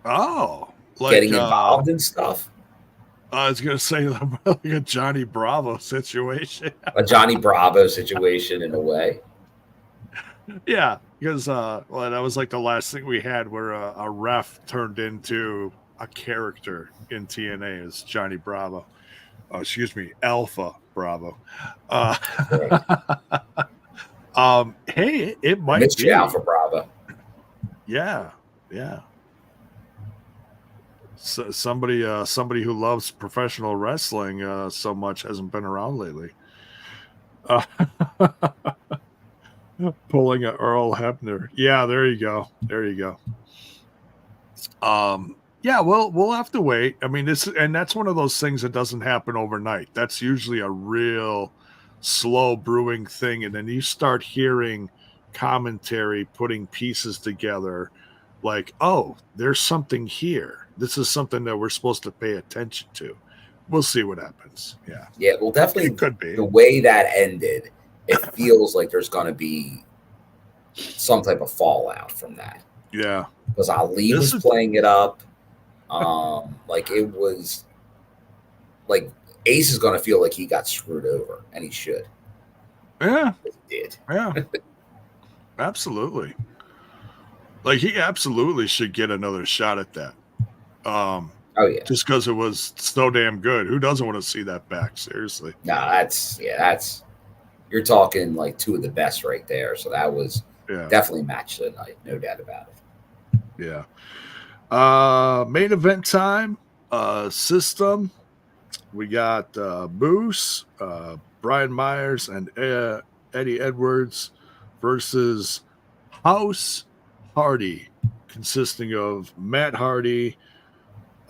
Like, getting involved in stuff. I was going to say like a Johnny Bravo situation. A Johnny Bravo situation in a way. Yeah, because that was like the last thing we had where a ref turned into a character in TNA as Johnny Bravo. Excuse me, Alpha Bravo. Hey, it might be Alpha Bravo. Yeah. So somebody who loves professional wrestling so much hasn't been around lately. Pulling a Earl Hebner. Yeah, there you go. Yeah, we'll have to wait. I mean, that's one of those things that doesn't happen overnight. That's usually a real slow brewing thing, and then you start hearing commentary putting pieces together like, oh, there's something here. This is something that we're supposed to pay attention to. We'll see what happens. Yeah, well, definitely it could be. The way that ended, it feels like there's going to be some type of fallout from that. Yeah, because Ali was playing it up. Like, it was like Ace is going to feel like he got screwed over, and he should. Yeah, he did. Yeah, absolutely. Like, he absolutely should get another shot at that. Oh yeah, just because it was so damn good. Who doesn't want to see that back? Seriously. No, that's you're talking like two of the best right there. So that was definitely match of the night, no doubt about it. Yeah. Main event time. System. We got Moose, Brian Myers, and Eddie Edwards versus House Hardy, consisting of Matt Hardy,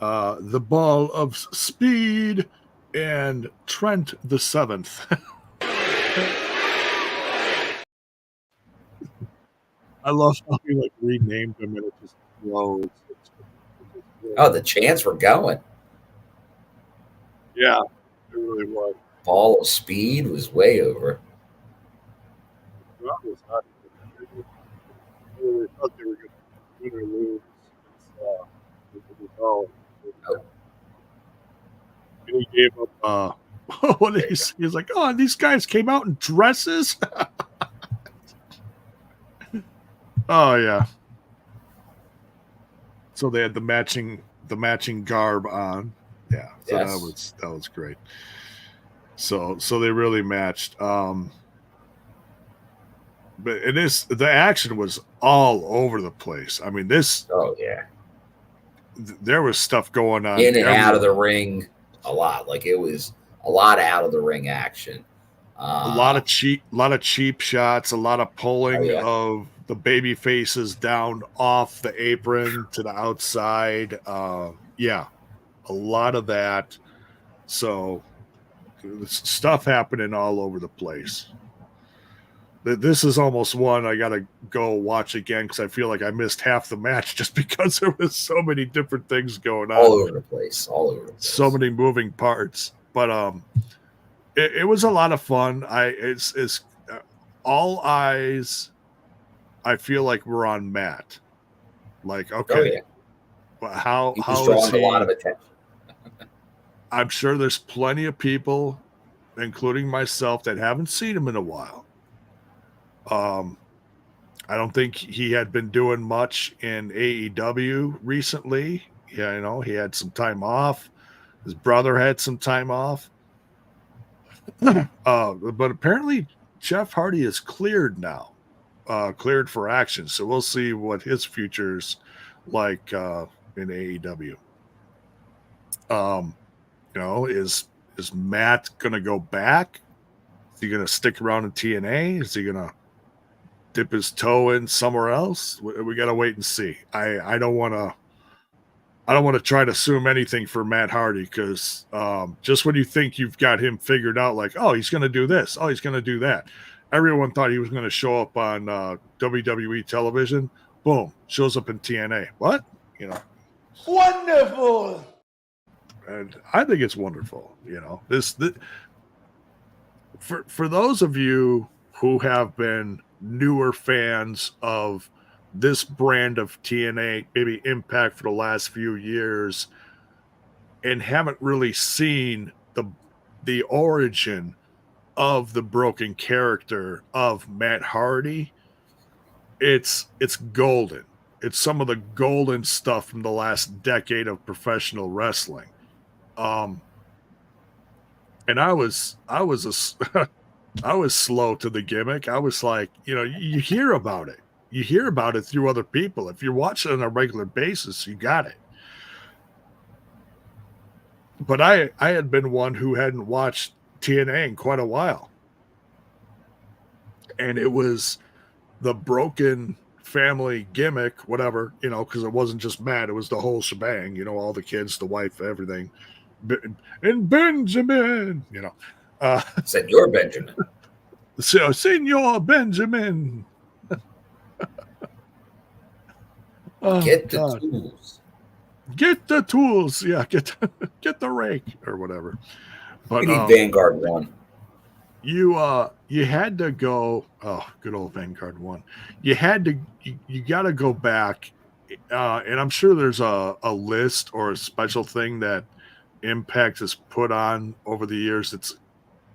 the Ball of Speed, and Trent the Seventh. I love how he like renamed him and it just flows. Oh, the chants were going. Yeah, it really was. Ball of Speed was way over. I really thought they were going to win or lose. And he gave up. What did he say? He's like, "Oh, these guys came out in dresses." Oh yeah. So they had the matching garb on. Yeah. So yes. that was great. So they really matched. But the action was all over the place. I mean, this. Oh yeah. There was stuff going on in and out of the ring a lot. Like, it was a lot of out of the ring action. A lot of cheap shots, a lot of pulling of the baby faces down off the apron to the outside. A lot of that. So stuff happening all over the place. This is almost one I got to go watch again because I feel like I missed half the match just because there was so many different things going on. All over the place. So many moving parts. But it was a lot of fun. It's all eyes. I feel like we're on Matt. Like, okay, but how is he? A lot of attention. I'm sure there's plenty of people, including myself, that haven't seen him in a while. I don't think he had been doing much in AEW recently. Yeah, he had some time off. His brother had some time off. But apparently Jeff Hardy is cleared now, cleared for action. So we'll see what his future's like in AEW. Is Matt going to go back? Is he going to stick around in TNA? Is he going to dip his toe in somewhere else? We got to wait and see. I don't want to try to assume anything for Matt Hardy, because just when you think you've got him figured out, like, oh, he's going to do this, oh, he's going to do that. Everyone thought he was going to show up on WWE television. Boom, shows up in TNA. What? Wonderful. And I think it's wonderful. This for those of you who have been newer fans of this brand of TNA, maybe Impact for the last few years, and haven't really seen the origin of the broken character of Matt Hardy, it's golden. It's some of the golden stuff from the last decade of professional wrestling. And I was I was slow to the gimmick. I was like, you hear about it. You hear about it through other people. If you watch it on a regular basis, you got it. But I had been one who hadn't watched TNA in quite a while. And it was the broken family gimmick, whatever, because it wasn't just Matt. It was the whole shebang, all the kids, the wife, everything. And Benjamin, Senor Benjamin. So, Senor Benjamin. Get the tools. Get the tools. Yeah, get the rake or whatever. But We need Vanguard 1. you had to go. Oh, good old Vanguard 1. You got to go back, and I'm sure there's a list or a special thing that Impact has put on over the years. It's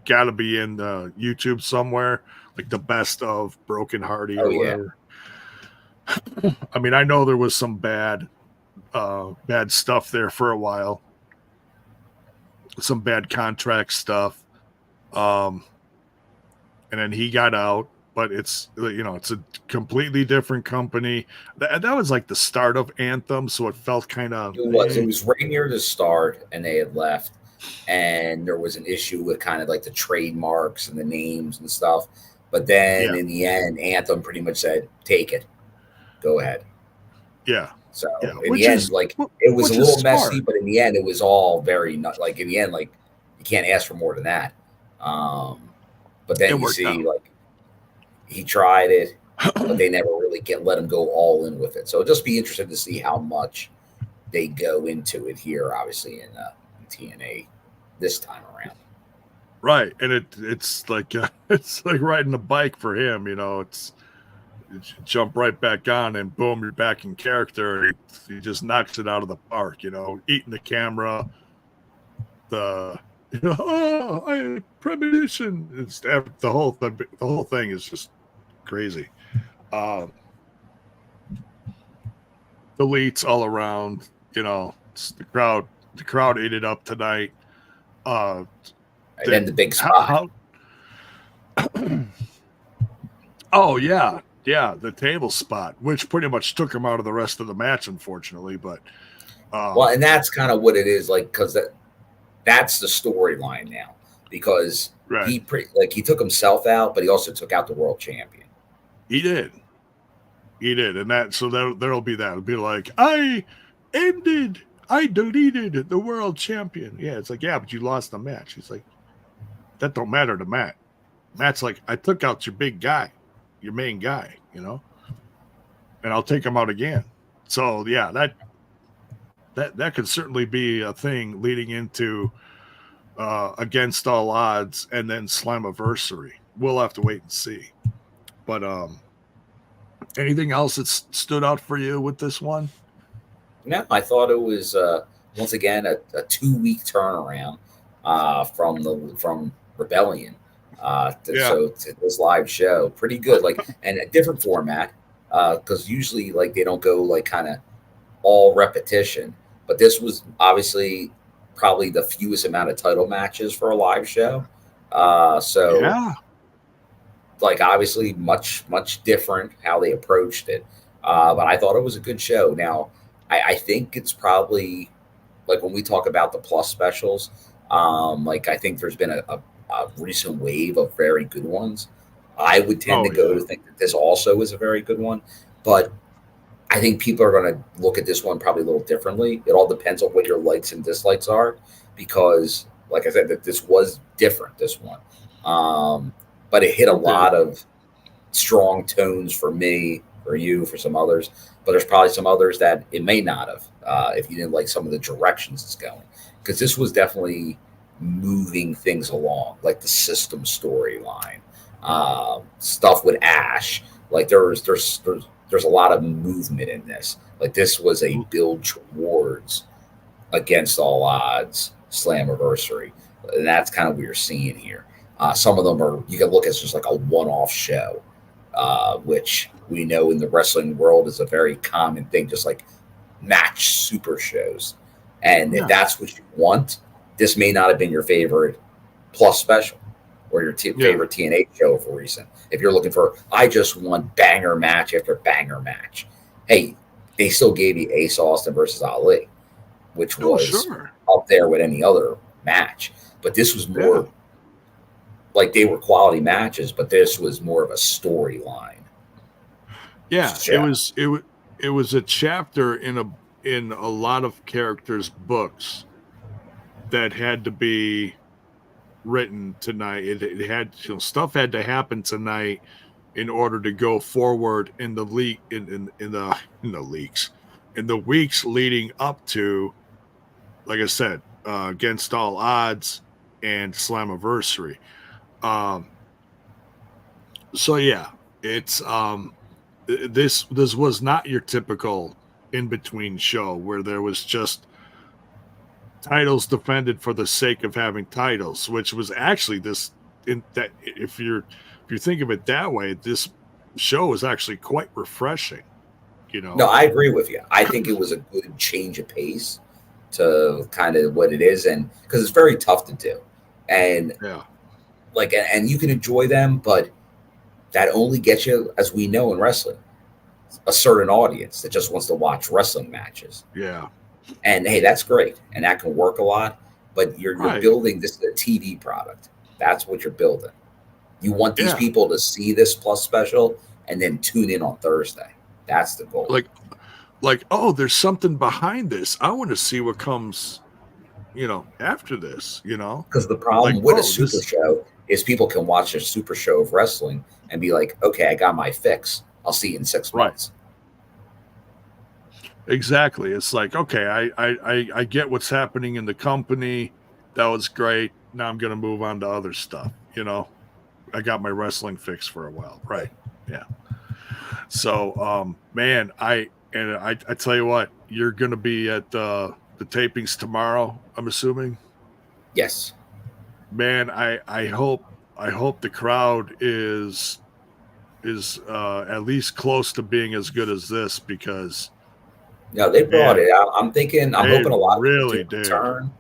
got to be in the YouTube somewhere, like the best of Broken Hardy or whatever. I mean, I know there was some bad stuff there for a while, some bad contract stuff, and then he got out. But it's it's a completely different company. That was like the start of Anthem, so it felt kind of. It was right near the start, and they had left, and there was an issue with kind of like the trademarks and the names and stuff. But then in the end, Anthem pretty much said, "Take it, go ahead." Yeah. So in the end, it was a little messy, but in the end, it was all very in the end, like you can't ask for more than that. But then you see he tried it, but they never really let him go all in with it. So it'll just be interesting to see how much they go into it here, obviously in TNA this time around. Right, and it's like riding a bike for him. It's jump right back on, and boom, you're back in character. He just knocks it out of the park. Eating the camera, I premonition. It's the whole thing. The whole thing is just crazy. Deletes all around. It's the crowd ate it up tonight. And then the big spot. Oh yeah, the table spot, which pretty much took him out of the rest of the match, unfortunately. But and that's kind of what it is, like, because that's the storyline now, because he took himself out, but he also took out the world champion. He did, and there'll be that. It'll be like, I deleted the world champion. Yeah, it's like, yeah, but you lost the match. He's like, that don't matter to Matt. Matt's like, I took out your big guy, your main guy, and I'll take him out again. So yeah, that could certainly be a thing leading into Against All Odds and then Slammiversary. We'll have to wait and see. But anything else that stood out for you with this one? No, I thought it was once again a 2-week turnaround from Rebellion to this live show. Pretty good, and a different format, because usually they don't go kind of all repetition, but this was obviously probably the fewest amount of title matches for a live show. like obviously much different how they approached it. But I thought it was a good show. Now, I think it's probably like when we talk about the plus specials, like I think there's been a recent wave of very good ones. I would tend to go to think that this also is a very good one, but I think people are going to look at this one probably a little differently. It all depends on what your likes and dislikes are, because, like I said, that this was different. This one, but it hit a lot of strong tones for me, for you, for some others. But there's probably some others that it may not have if you didn't like some of the directions it's going, because this was definitely moving things along, like the system storyline, stuff with Ash. Like there's a lot of movement in this. Like this was a build towards Against All Odds Slammiversary, and that's kind of what you're seeing here. Some of them are, you can look at just like a one-off show, which we know in the wrestling world is a very common thing, just like match super shows. And if that's what you want, this may not have been your favorite plus special or your favorite TNA show for recent. If you're looking for, I just want banger match after banger match. Hey, they still gave you Ace Austin versus Ali, which was up there with any other match. But this was more like they were quality matches, but this was more of a storyline. Yeah, it was a chapter in a lot of characters' books that had to be written tonight. It had, stuff had to happen tonight in order to go forward in the league in the weeks leading up to, like I said, Against All Odds and Slammiversary. So yeah, it's this was not your typical in between show where there was just titles defended for the sake of having titles, which was actually this. In that, if you think of it that way, this show is actually quite refreshing. No, I agree with you. I think it was a good change of pace to kind of what it is, and because it's very tough to do, and and you can enjoy them, but that only gets you, as we know in wrestling, a certain audience that just wants to watch wrestling matches. Yeah. And hey, that's great. And that can work a lot, but you're building this, the TV product. That's what you're building. You want these people to see this plus special and then tune in on Thursday. That's the goal. Like, oh, there's something behind this. I want to see what comes, after this, Because the problem with a super show is people can watch a super show of wrestling and be like, okay, I got my fix. I'll see you in 6 months. Exactly. It's like, okay, I get what's happening in the company. That was great. Now I'm going to move on to other stuff. I got my wrestling fix for a while. Right. Yeah. So, man, I tell you what, you're going to be at the tapings tomorrow, I'm assuming. Yes. Man, I hope the crowd is at least close to being as good as this, because no, they brought it out. I'm hoping a lot really of people return.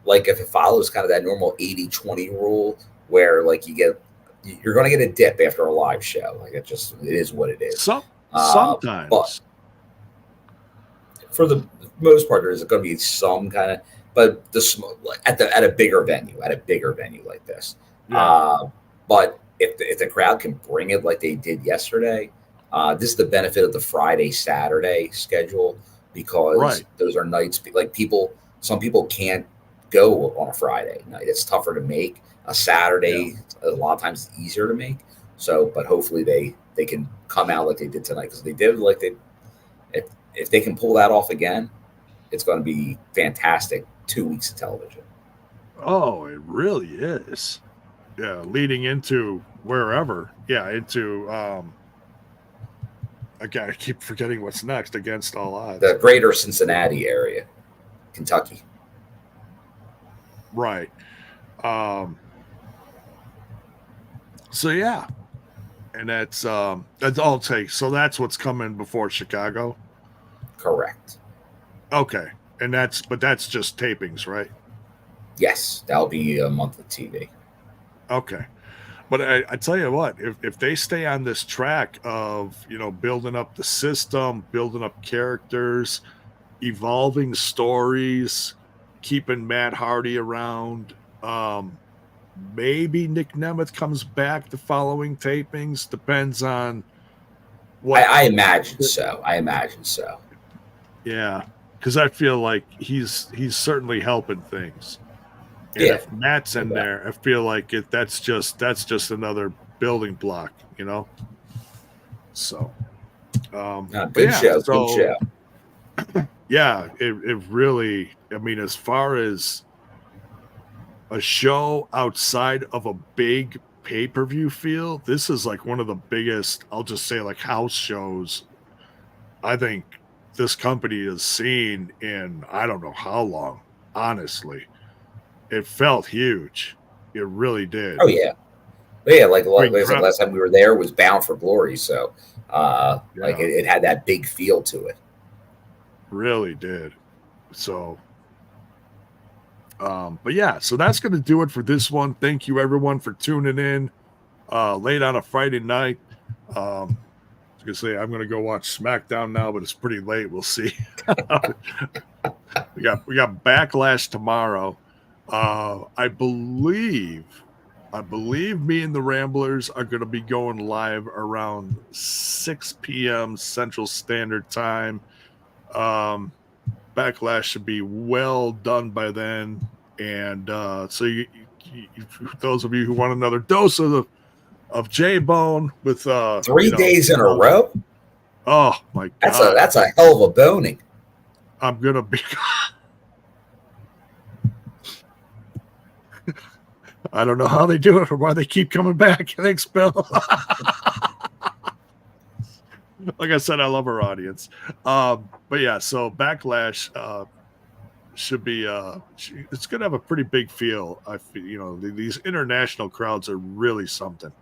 Like if it follows kind of that normal 80-20 rule where like you're going to get a dip after a live show. Like it is what it is. Sometimes. But for the most part, there's going to be some kind of, but at a bigger venue like this. Yeah. But if the crowd can bring it like they did yesterday, this is the benefit of the Friday, Saturday schedule, because those are nights like some people can't go on a Friday night. It's tougher to make. A Saturday, a lot of times it's easier to make. So, but hopefully they can come out like they did tonight, because they did if they can pull that off again, it's going to be fantastic 2 weeks of television. Oh, it really is. Yeah, leading into wherever. Yeah, into I keep forgetting what's next. Against All Odds. The greater Cincinnati area, Kentucky. Right. So yeah. And that's all it takes. So that's what's coming before Chicago. Correct. Okay. And that's just tapings, right? Yes, that'll be a month of TV. Okay. But I tell you what, if they stay on this track of, building up the system, building up characters, evolving stories, keeping Matt Hardy around, maybe Nick Nemeth comes back the following tapings. Depends on what. I imagine so. Yeah, because I feel like he's certainly helping things. And Yeah. if Matt's in there, I feel like that's just another building block, So, good show. Good show. Yeah, it really. I mean, as far as a show outside of a big pay-per-view feel, this is like one of the biggest. I'll just say like house shows. I think this company has seen in I don't know how long. Honestly. It felt huge. It really did. Oh yeah, like I said, last time we were there was Bound for Glory, so like it had that big feel to it. Really did. So, but yeah, so that's going to do it for this one. Thank you everyone for tuning in late on a Friday night. I was gonna say I'm gonna go watch SmackDown now, but it's pretty late. We'll see. we got Backlash tomorrow. I believe me and the Ramblers are going to be going live around 6 p.m. Central Standard Time. Backlash should be well done by then. And so you, those of you who want another dose of J-Bone with 3 days in a row. Oh my God. That's a hell of a boning. I'm going to be I don't know how they do it or why they keep coming back. Thanks, Bill. Like I said, I love our audience. But yeah, so Backlash should be it's going to have a pretty big feel. I feel, these international crowds are really something.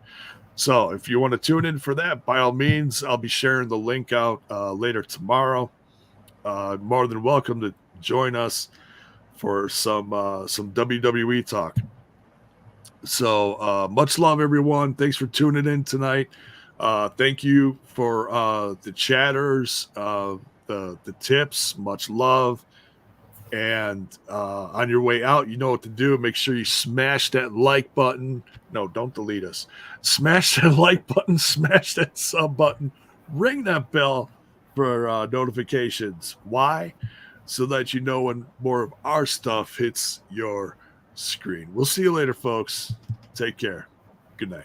So if you want to tune in for that, by all means, I'll be sharing the link out later tomorrow. More than welcome to join us for some WWE talk. So much love, everyone. Thanks for tuning in tonight. Thank you for the chatters, the tips. Much love. And on your way out, you know what to do. Make sure you smash that like button. No, don't delete us. Smash that like button. Smash that sub button. Ring that bell for notifications. Why? So that you know when more of our stuff hits your screen. We'll see you later, folks. Take care. Good night.